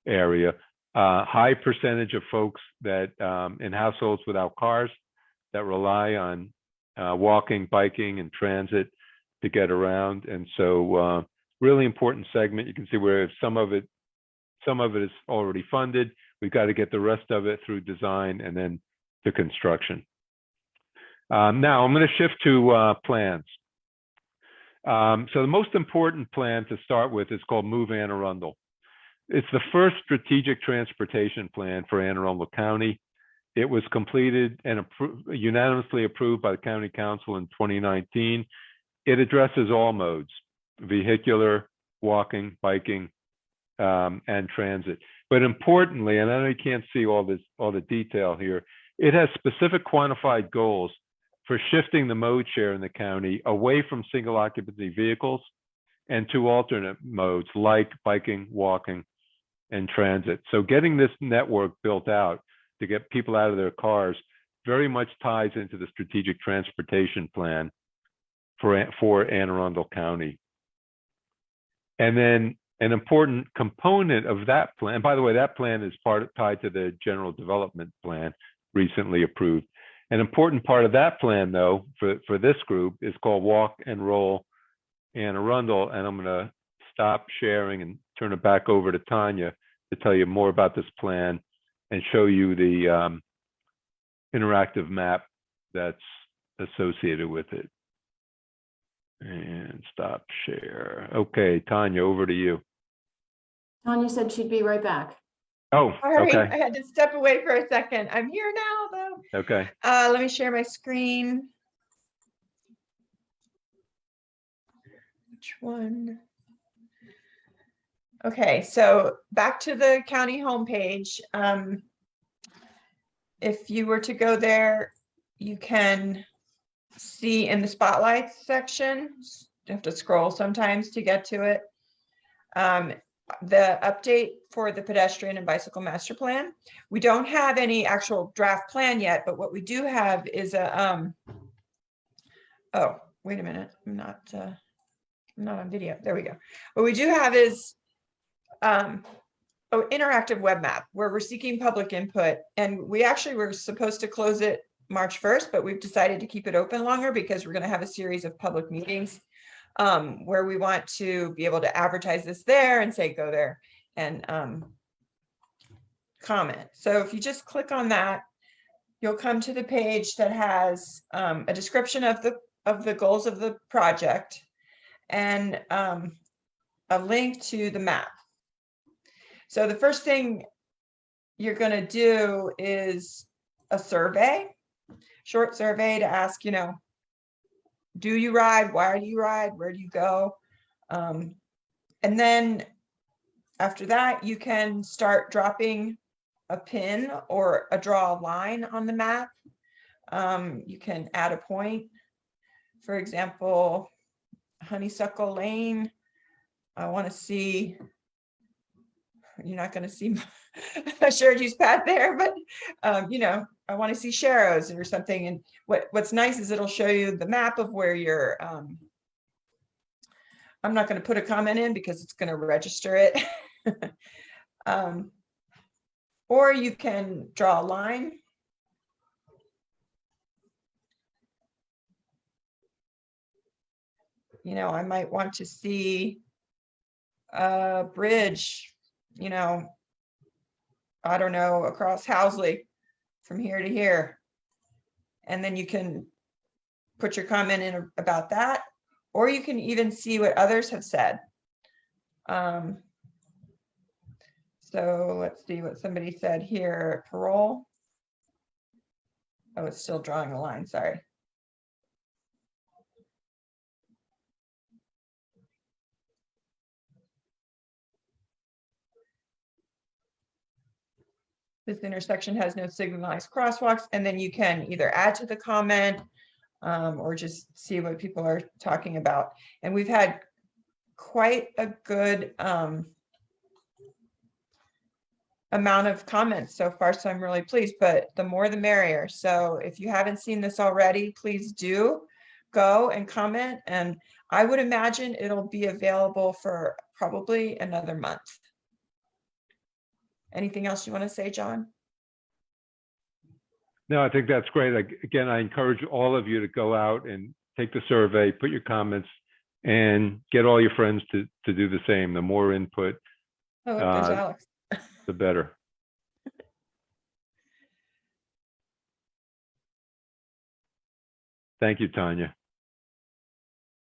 area. High percentage of folks that in households without cars that rely on walking, biking, and transit to get around. And so really important segment. You can see where some of it is already funded. We've got to get the rest of it through design and then to construction. Now I'm going to shift to plans. So the most important plan to start with is called Move Anne Arundel. It's the first strategic transportation plan for Anne Arundel County. It was completed and unanimously approved by the County Council in 2019. It addresses all modes: vehicular, walking, biking, and transit. But importantly, and I know you can't see all the detail here, it has specific quantified goals for shifting the mode share in the county away from single occupancy vehicles and to alternate modes like biking, walking, and transit. So getting this network built out to get people out of their cars very much ties into the strategic transportation plan for Anne Arundel County. And then an important component of that plan, by the way, that plan is tied to the general development plan recently approved. An important part of that plan, though, for this group is called Walk and Roll Anne Arundel. And I'm going to stop sharing and turn it back over to Tanya to tell you more about this plan and show you the interactive map that's associated with it. And stop share. Okay, Tanya, over to you. Tanya said she'd be right back. Oh, Sorry, okay. I had to step away for a second. I'm here now, though. Okay. Let me share my screen. Which one? Okay, so back to the county homepage. If you were to go there, you can see in the spotlights section, you have to scroll sometimes to get to it. The update for the pedestrian and bicycle master plan. We don't have any actual draft plan yet, but what we do have is a, oh, wait a minute. I'm not on video. There we go. What we do have is interactive web map where we're seeking public input. And we actually were supposed to close it March 1st, but we've decided to keep it open longer because we're going to have a series of public meetings where we want to be able to advertise this there and say, go there and comment. So if you just click on that, you'll come to the page that has a description of the goals of the project and a link to the map. So the first thing you're going to do is a survey, short survey to ask, do you ride? Why do you ride? Where do you go? And then after that, you can start dropping a pin or draw a line on the map. You can add a point. For example, Honeysuckle Lane. I want to see, you're not going to see a shared use path there, but I want to see Sharrows or something. And what's nice is it'll show you the map of where you're, I'm not going to put a comment in because it's going to register it. Or you can draw a line. I might want to see a bridge, I don't know, across Housley from here to here. And then you can put your comment in about that, or you can even see what others have said. So let's see what somebody said here. Parole. Oh, it's still drawing a line, sorry. This intersection has no signalized crosswalks, and then you can either add to the comment or just see what people are talking about. And we've had quite a good amount of comments so far, so I'm really pleased, but the more the merrier. So if you haven't seen this already, please do go and comment, and I would imagine it'll be available for probably another month. Anything else you want to say, John? No, I think that's great. Again, I encourage all of you to go out and take the survey, put your comments, and get all your friends to do the same. The more input, Oh, there's Alex. the better. Thank you, Tanya.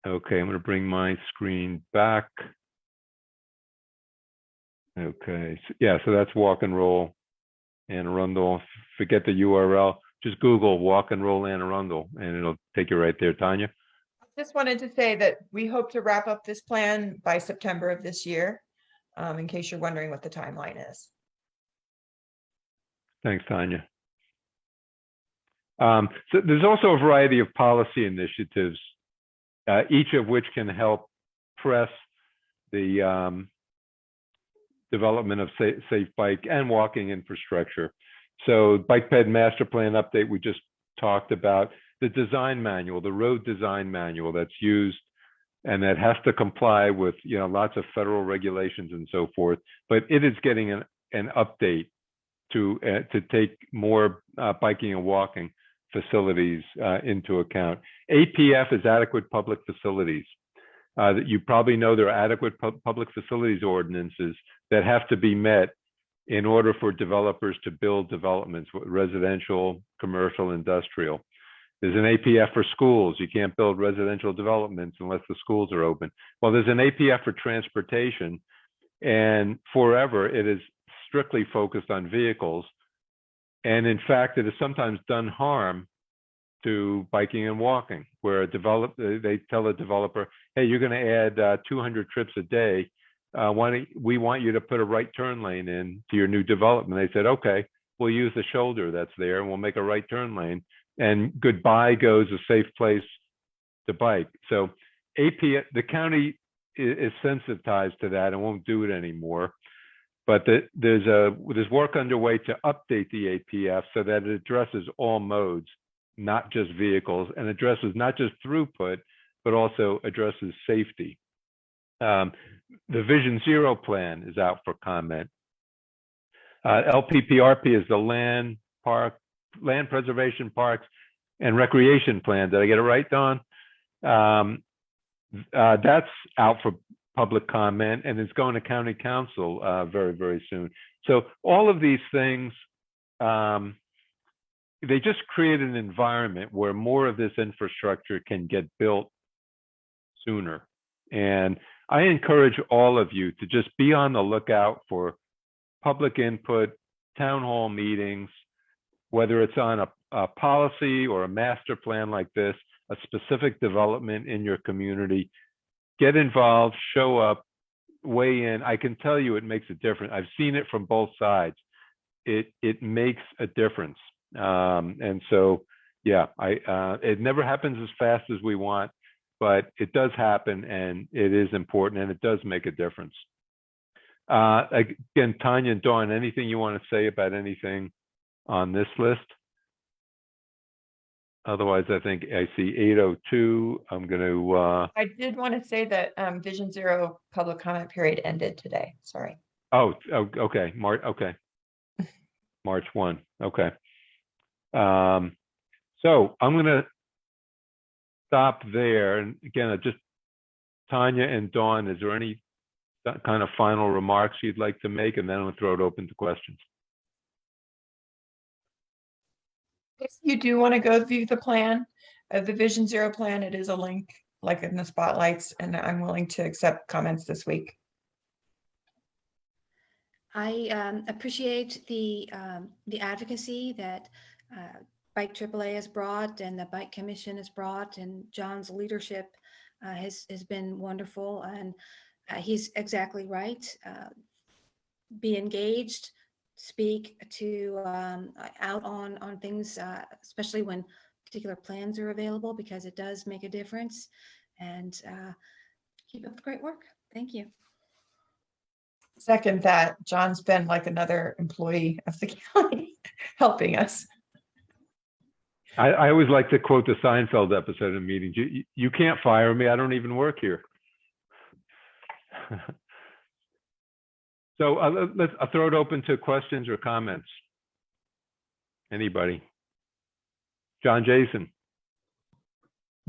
Okay, I'm going to bring my screen back. Okay, yeah, so that's Walk and Roll Anne Arundel. Forget the URL, just Google Walk and Roll Anne Arundel, and it'll take you right there, Tanya. Just wanted to say that we hope to wrap up this plan by September of this year, in case you're wondering what the timeline is. Thanks, Tanya. So there's also a variety of policy initiatives, each of which can help press the development of safe bike and walking infrastructure. So bike ped master plan update we just talked about, the design manual, the road design manual that's used and that has to comply with lots of federal regulations and so forth, but it is getting an update to take more biking and walking facilities into account. APF is adequate public facilities. That you probably know there are adequate public facilities ordinances that have to be met in order for developers to build developments, residential, commercial, industrial. There's an APF for schools. You can't build residential developments unless the schools are open. Well, there's an APF for transportation, and forever it is strictly focused on vehicles. And in fact, it has sometimes done harm to biking and walking, where they tell a developer, hey, you're going to add 200 trips a day. We want you to put a right turn lane in to your new development. They said, okay, we'll use the shoulder that's there and we'll make a right turn lane. And goodbye goes a safe place to bike. So APF, the county is sensitized to that and won't do it anymore. But there's work underway to update the APF so that it addresses all modes, not just vehicles, and addresses not just throughput, but also addresses safety. The Vision Zero plan is out for comment. LPPRP is the Land Preservation, Parks, and Recreation Plan. Did I get it right, Don? That's out for public comment and it's going to county council very, very soon. So all of these things, they just create an environment where more of this infrastructure can get built sooner. And I encourage all of you to just be on the lookout for public input, town hall meetings, whether it's on a policy or a master plan like this, a specific development in your community. Get involved, show up, weigh in. I can tell you it makes a difference. I've seen it from both sides. It makes a difference. And so, yeah, it never happens as fast as we want, but it does happen and it is important and it does make a difference. Again, Tanya and Dawn, anything you want to say about anything on this list? Otherwise, I think I see 8:02. I'm going to. I did want to say that Vision Zero public comment period ended today. Sorry. Oh, okay. Okay. March 1. Okay. So I'm going to stop there. And again, just Tanya and Dawn, is there any kind of final remarks you'd like to make? And then I'm going to throw it open to questions. If you do want to go view the plan, the Vision Zero plan, it is a link like in the spotlights, and I'm willing to accept comments this week. I appreciate the advocacy that BikeAAA has brought and the Bike Commission has brought, and John's leadership has been wonderful. And he's exactly right. Be engaged, speak to out on things, especially when particular plans are available, because it does make a difference. And keep up the great work. Thank you. Second that. John's been like another employee of the county helping us. I always like to quote the Seinfeld episode in meetings. You can't fire me. I don't even work here. So I'll throw it open to questions or comments. Anybody? John Jason.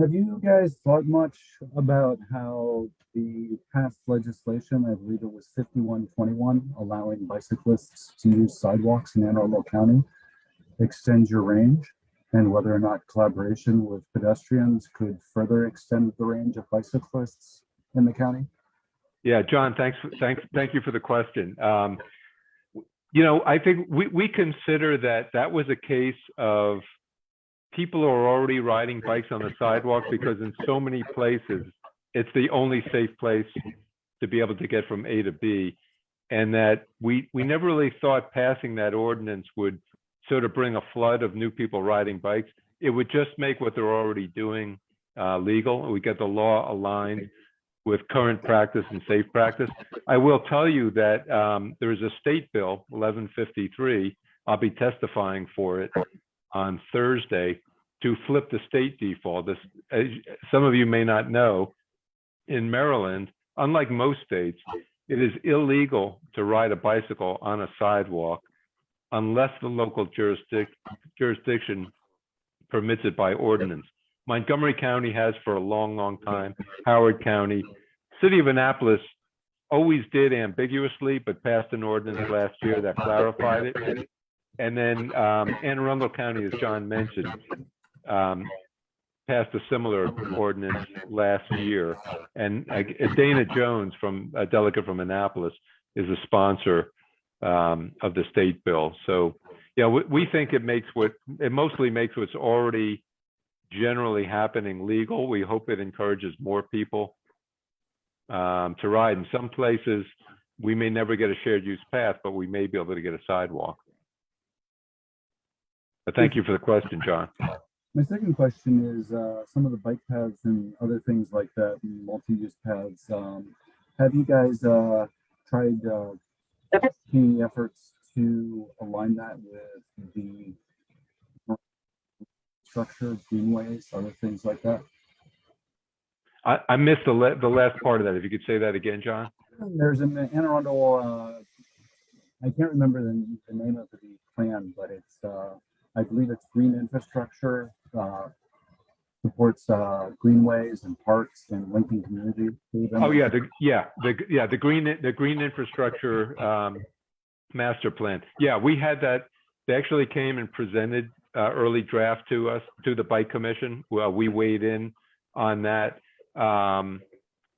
Have you guys thought much about how the past legislation, I believe it was 5121, allowing bicyclists to use sidewalks in Anne Arundel County, extends your range, and whether or not collaboration with pedestrians could further extend the range of bicyclists in the county? Yeah, John, thank you for the question. I think we consider that was a case of people are already riding bikes on the sidewalk, because in so many places, it's the only safe place to be able to get from A to B. And that we never really thought passing that ordinance would sort of bring a flood of new people riding bikes. It would just make what they're already doing legal. We get the law aligned with current practice and safe practice. I will tell you that there is a state bill, 1153. I'll be testifying for it on Thursday to flip the state default. Some of you may not know, in Maryland, unlike most states, it is illegal to ride a bicycle on a sidewalk unless the local jurisdiction permits it by ordinance. Montgomery County has for a long, long time. Howard County. City of Annapolis always did ambiguously, but passed an ordinance last year that clarified it. And then Anne Arundel County, as John mentioned, passed a similar ordinance last year. And Dana Jones, a delegate from Annapolis, is a sponsor of the state bill. So, yeah, we think it mostly makes what's already generally happening legal. We hope it encourages more people to ride. In some places, we may never get a shared use path, but we may be able to get a sidewalk. But thank you for the question, John. My second question is some of the bike paths and other things like that, multi-use paths. Have you guys tried any efforts to align that with the structure, greenways, other things like that? I missed the last part of that. If you could say that again, John. There's an Anne Arundel, I can't remember the name of the plan, but it's I believe it's green infrastructure, supports greenways and parks and linking community. Oh yeah, the green infrastructure master plan. Yeah, we had that. They actually came and presented early draft to us, to the Bike Commission. Well, we weighed in on that. I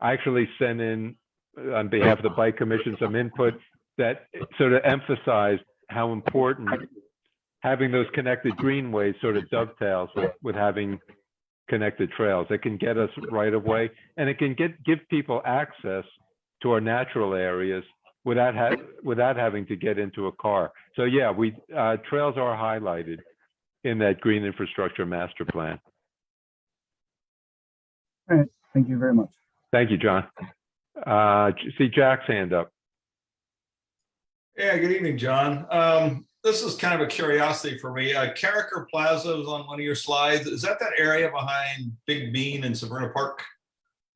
actually sent in on behalf of the Bike Commission some input that sort of emphasized how important having those connected greenways sort of dovetails with having connected trails. It can get us right of way, and it can give people access to our natural areas without having to get into a car. So yeah, trails are highlighted in that green infrastructure master plan. All right, thank you very much. Thank you, John. See Jack's hand up. Yeah, good evening, John. This is kind of a curiosity for me. Carricker Plaza was on one of your slides. Is that area behind Big Bean and Sabrina Park?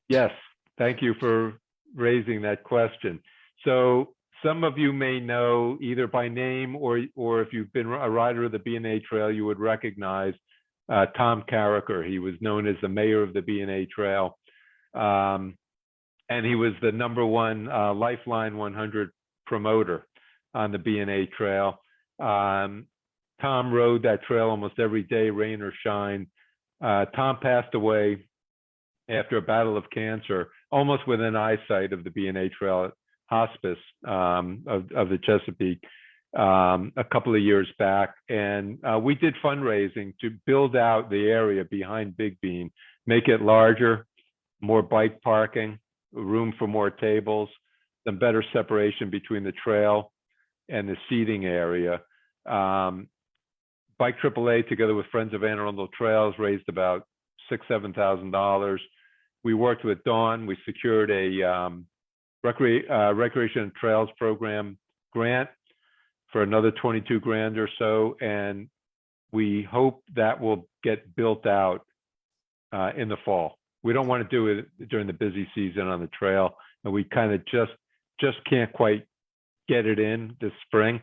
Yes, thank you for raising that question. So some of you may know either by name or if you've been a rider of the BWI Trail, you would recognize Tom Carricker. He was known as the mayor of the BWI Trail. And he was the #1 Lifeline 100 promoter on the BWI Trail. Tom rode that trail almost every day, rain or shine. Tom passed away after a battle of cancer, almost within eyesight of the BWI Trail hospice of the Chesapeake a couple of years back. And we did fundraising to build out the area behind Big Bean, make it larger, more bike parking, room for more tables, some better separation between the trail and the seating area. Bike AAA, together with Friends of Anne Arundel Trails, raised about $7,000. We worked with Dawn. We secured a Recreation and Trails Program grant for another 22 grand or so, and we hope that will get built out in the fall. We don't want to do it during the busy season on the trail, and we kind of just can't quite get it in this spring.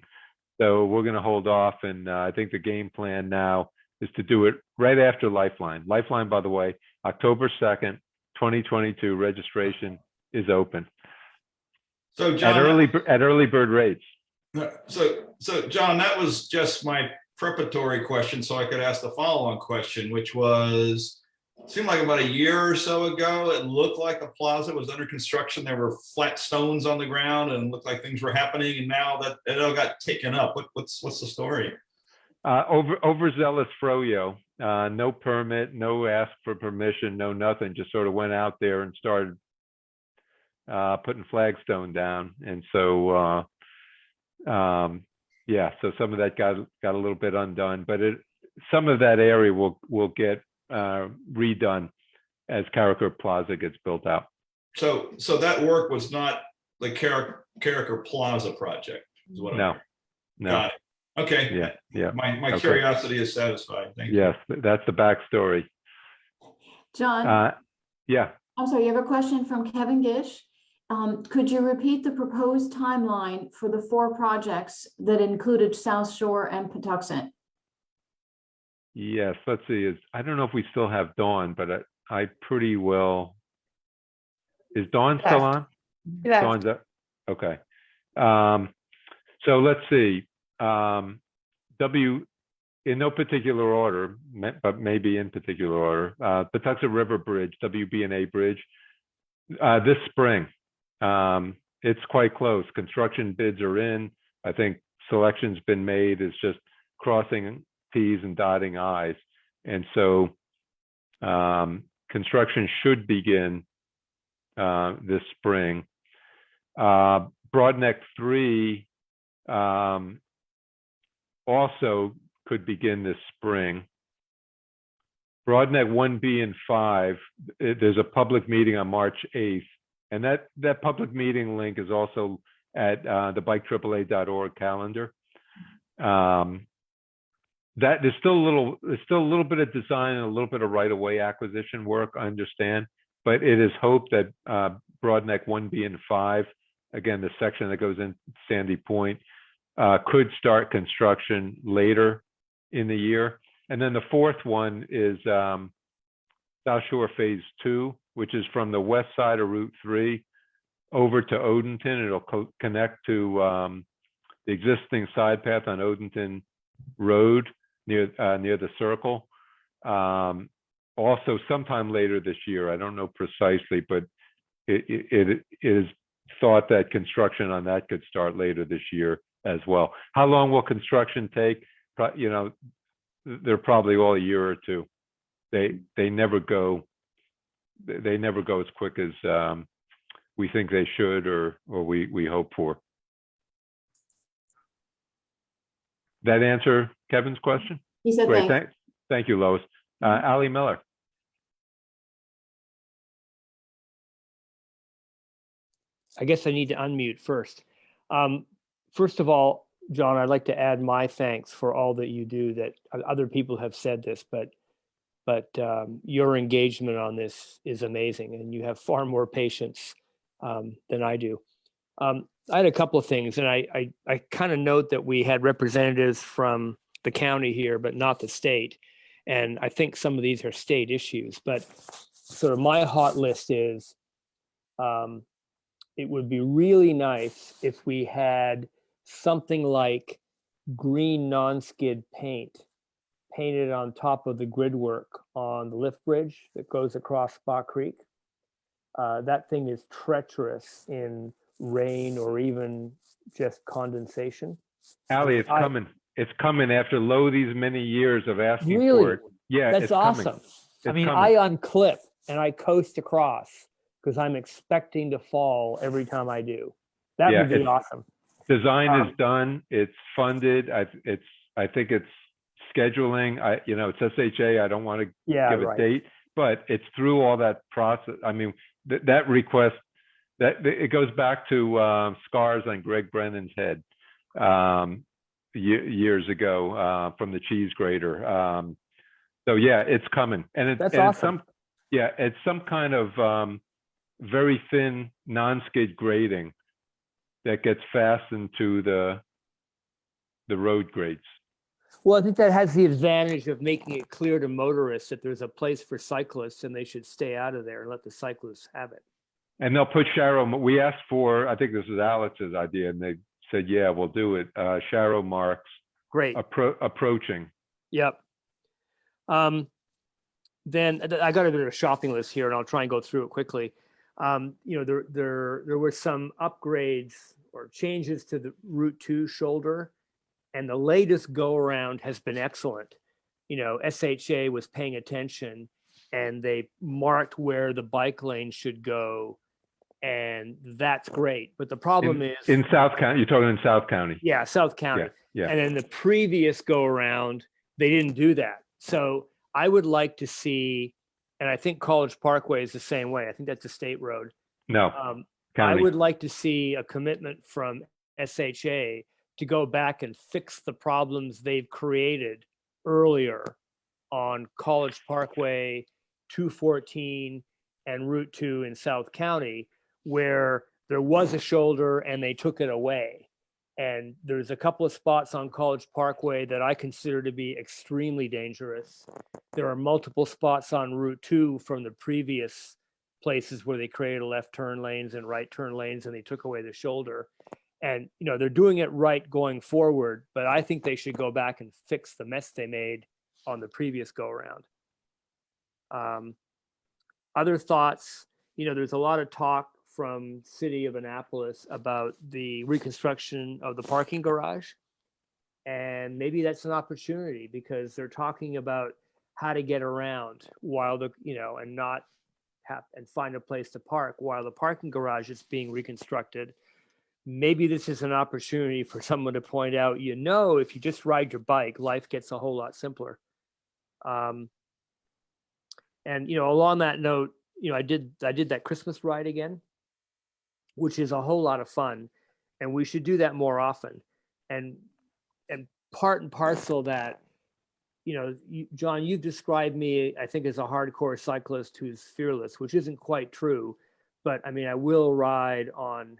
So we're going to hold off, and I think the game plan now is to do it right after Lifeline. Lifeline, by the way, October 2nd, 2022, registration is open. So John, at early bird rates. so John, that was just my preparatory question, so I could ask the follow-on question, which was, it seemed like about a year or so ago, it looked like the plaza was under construction. There were flat stones on the ground and it looked like things were happening. And now that it all got taken up, what's the story? Overzealous froyo, no permit, no ask for permission, no nothing, just sort of went out there and started putting flagstone down. And so, yeah, so some of that got a little bit undone, but some of that area will get redone as Carricker Plaza gets built out. So that work was not the Carricker Plaza project, is what I'm hearing. No. Got it. Okay. Yeah. My Okay. curiosity is satisfied. Thank you. Yes, that's the backstory. John, Yeah. I'm sorry, you have a question from Kevin Gish. Could you repeat the proposed timeline for the 4 projects that included South Shore and Patuxent? Yes, let's see. I don't know if we still have Dawn, but I pretty well. Is Dawn still on? Yeah. Dawn's up. Okay. So let's see. In no particular order, but maybe in particular order. Patuxent River Bridge, WB&A Bridge, this spring. It's quite close. Construction bids are in. I think selection's been made. It's just crossing T's and dotting I's. And so construction should begin this spring. Broadneck 3 also could begin this spring. Broadneck 1B and 5, there's a public meeting on March 8th. And that public meeting link is also at the BikeAAA.org calendar. That there's still a little bit of design and a little bit of right-of-way acquisition work, I understand, but it is hoped that Broadneck 1B and 5, again, the section that goes in Sandy Point, could start construction later in the year. And then the fourth one is South Shore Phase 2, which is from the west side of Route 3 over to Odenton. It'll connect to the existing side path on Odenton Road near the circle. Also, sometime later this year, I don't know precisely, but it is thought that construction on that could start later this year as well. How long will construction take? You know, they're probably all a year or two. They never go as quick as we think they should or we hope for. That answer Kevin's question? He said Great, thanks. thank you, Lois. Ali Miller. I guess I need to unmute first. First of all, John, I'd like to add my thanks for all that you do. That other people have said this, but your engagement on this is amazing, and you have far more patience than I do. I had a couple of things, and I kind of note that we had representatives from the county here, but not the state. And I think some of these are state issues, but sort of my hot list is, it would be really nice if we had something like green non-skid paint painted on top of the grid work on the lift bridge that goes across Spa Creek. That thing is treacherous in rain or even just condensation. Ali, it's coming. It's coming after these many years of asking Really? for it. Yeah, That's it's awesome. coming. I It's mean, coming. I unclip and I coast across because I'm expecting to fall every time I do. That Yeah, would be it's- awesome. Design is done. It's funded. I think it's scheduling. It's SHA. I don't want to Yeah, give a right. date, but it's through all that process. I mean, that request, that it goes back to scars on Greg Brennan's head years ago from the cheese grater. So yeah, it's coming, and That's and awesome. it's some kind of very thin non-skid grating that gets fastened to the road grates. Well, I think that has the advantage of making it clear to motorists that there's a place for cyclists and they should stay out of there and let the cyclists have it. And they'll put we asked for, I think this was Alex's idea, and they said, yeah, we'll do it. Sharrow marks Great. approaching. Yep. Then I got a bit of a shopping list here, and I'll try and go through it quickly. There were some upgrades or changes to the Route 2 shoulder, and the latest go around has been excellent. SHA was paying attention, and they marked where the bike lane should go, and that's great. But the problem is in South County. You're talking in South County. Yeah, South County. Yeah. And then the previous go around, they didn't do that. So I would like to see, and I think College Parkway is the same way. I think that's a state road. No, I county. would like to see a commitment from SHA to go back and fix the problems they've created earlier on College Parkway, 214, and Route 2 in South County, where there was a shoulder and they took it away. And there's a couple of spots on College Parkway that I consider to be extremely dangerous. There are multiple spots on Route 2 from the previous places where they created left turn lanes and right turn lanes and they took away the shoulder. And, they're doing it right going forward, but I think they should go back and fix the mess they made on the previous go around. Other thoughts, there's a lot of talk from City of Annapolis about the reconstruction of the parking garage. And maybe that's an opportunity because they're talking about how to get around while and not have and find a place to park while the parking garage is being reconstructed. Maybe this is an opportunity for someone to point out, if you just ride your bike, life gets a whole lot simpler. And, along that note, I did that Christmas ride again, which is a whole lot of fun. And we should do that more often. And part and parcel that, John, you've described me, I think, as a hardcore cyclist who's fearless, which isn't quite true. But I mean, I will ride on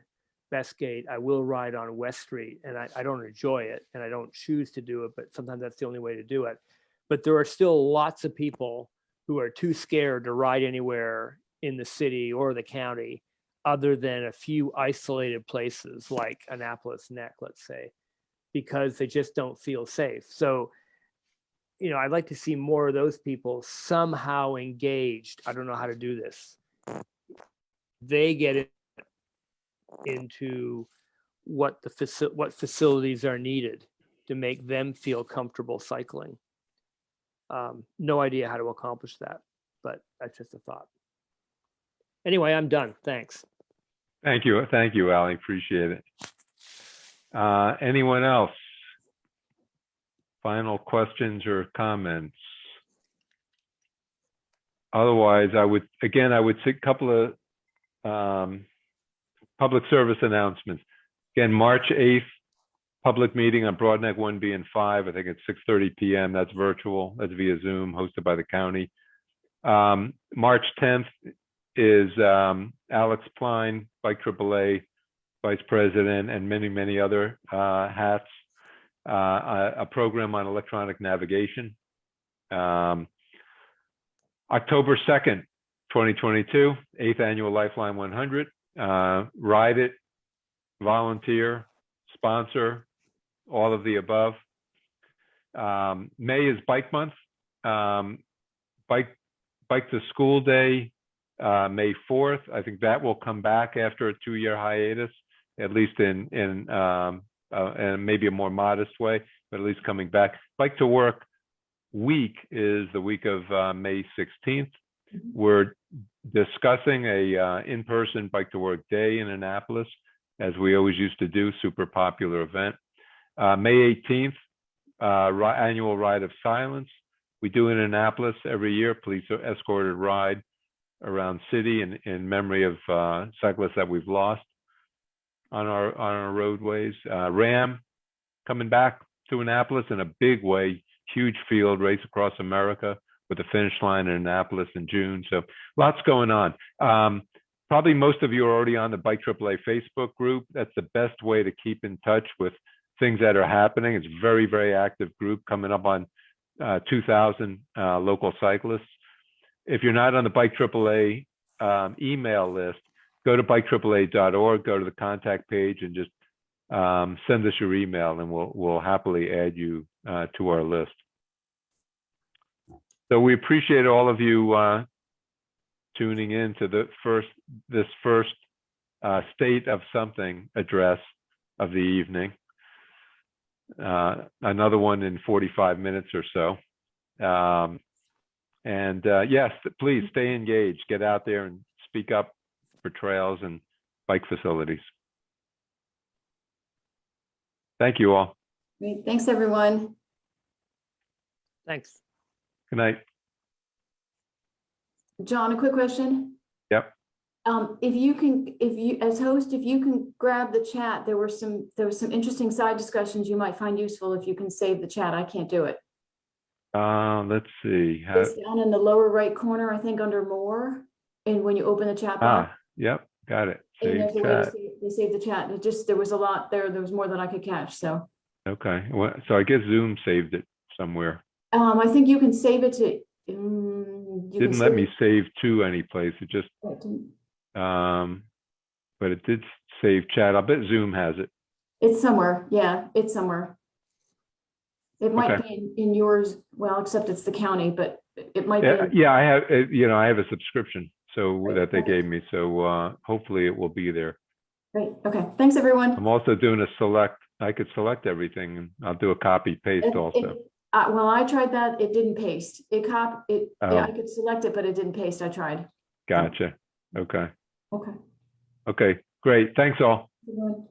Bestgate, I will ride on West Street, and I don't enjoy it and I don't choose to do it, but sometimes that's the only way to do it. But there are still lots of people who are too scared to ride anywhere in the city or the county other than a few isolated places like Annapolis Neck, let's say, because they just don't feel safe. So, I'd like to see more of those people somehow engaged. I don't know how to do this. They get into what facilities are needed to make them feel comfortable cycling. No idea how to accomplish that, but that's just a thought. Anyway, I'm done. Thanks. Thank you, Ali. Appreciate it. Anyone else? Final questions or comments? Otherwise, I would say a couple of public service announcements. Again, March 8th, public meeting on Broadneck 1B and 5. I think it's 6:30 p.m. That's virtual. That's via Zoom, hosted by the county. March 10th is Alex Klein, BikeAAA Vice President, and many, many other hats. A program on electronic navigation. October 2nd, 2022, 8th Annual Lifeline 100. Ride it, volunteer, sponsor, all of the above. May is Bike Month. Bike to School Day, May 4th. I think that will come back after a 2-year hiatus, at least in and maybe a more modest way, but at least coming back. Bike to Work week is the week of May 16th. We're discussing a in-person Bike to Work day in Annapolis, as we always used to do, super popular event. May 18th, annual Ride of Silence. We do in Annapolis every year, police escorted ride around city in memory of cyclists that we've lost on our roadways. RAM coming back to Annapolis in a big way, huge field race across America with the finish line in Annapolis in June. So lots going on. Probably most of you are already on the BikeAAA Facebook group. That's the best way to keep in touch with things that are happening. It's a very, very active group coming up on 2,000 local cyclists. If you're not on the BikeAAA email list, go to bikeAAA.org, go to the contact page, and just send us your email, and we'll happily add you to our list. So we appreciate all of you tuning in to this first State of Something address of the evening. Another one in 45 minutes or so. Yes, please stay engaged. Get out there and speak up for trails and bike facilities. Thank you all. Great. Thanks, everyone. Thanks. Good night. John, a quick question. Yep. If you, as host, if you can grab the chat, there was some interesting side discussions you might find useful if you can save the chat. I can't do it. Let's see. It's down in the lower right corner, I think, under more. And when you open the chat box. Yep, got it. And Save there's a way chat. to save the chat. It just, there was a lot there. There was more than I could catch. So. Okay. Well, so I guess Zoom saved it somewhere. I think you can save it to. You Didn't let me save to any place. It just, but it did save chat. I bet Zoom has it. It's somewhere. Yeah, it's somewhere. It might be in yours. Well, except it's the county, but it might be. Yeah, I have. I have a subscription that they gave me. So hopefully it will be there. Great. Okay. Thanks, everyone. I'm also doing a select. I could select everything, and I'll do a copy paste also. Well, I tried that. It didn't paste. Yeah, I could select it, but it didn't paste. I tried. Gotcha. Okay. Okay. Okay. Great. Thanks all. Everyone.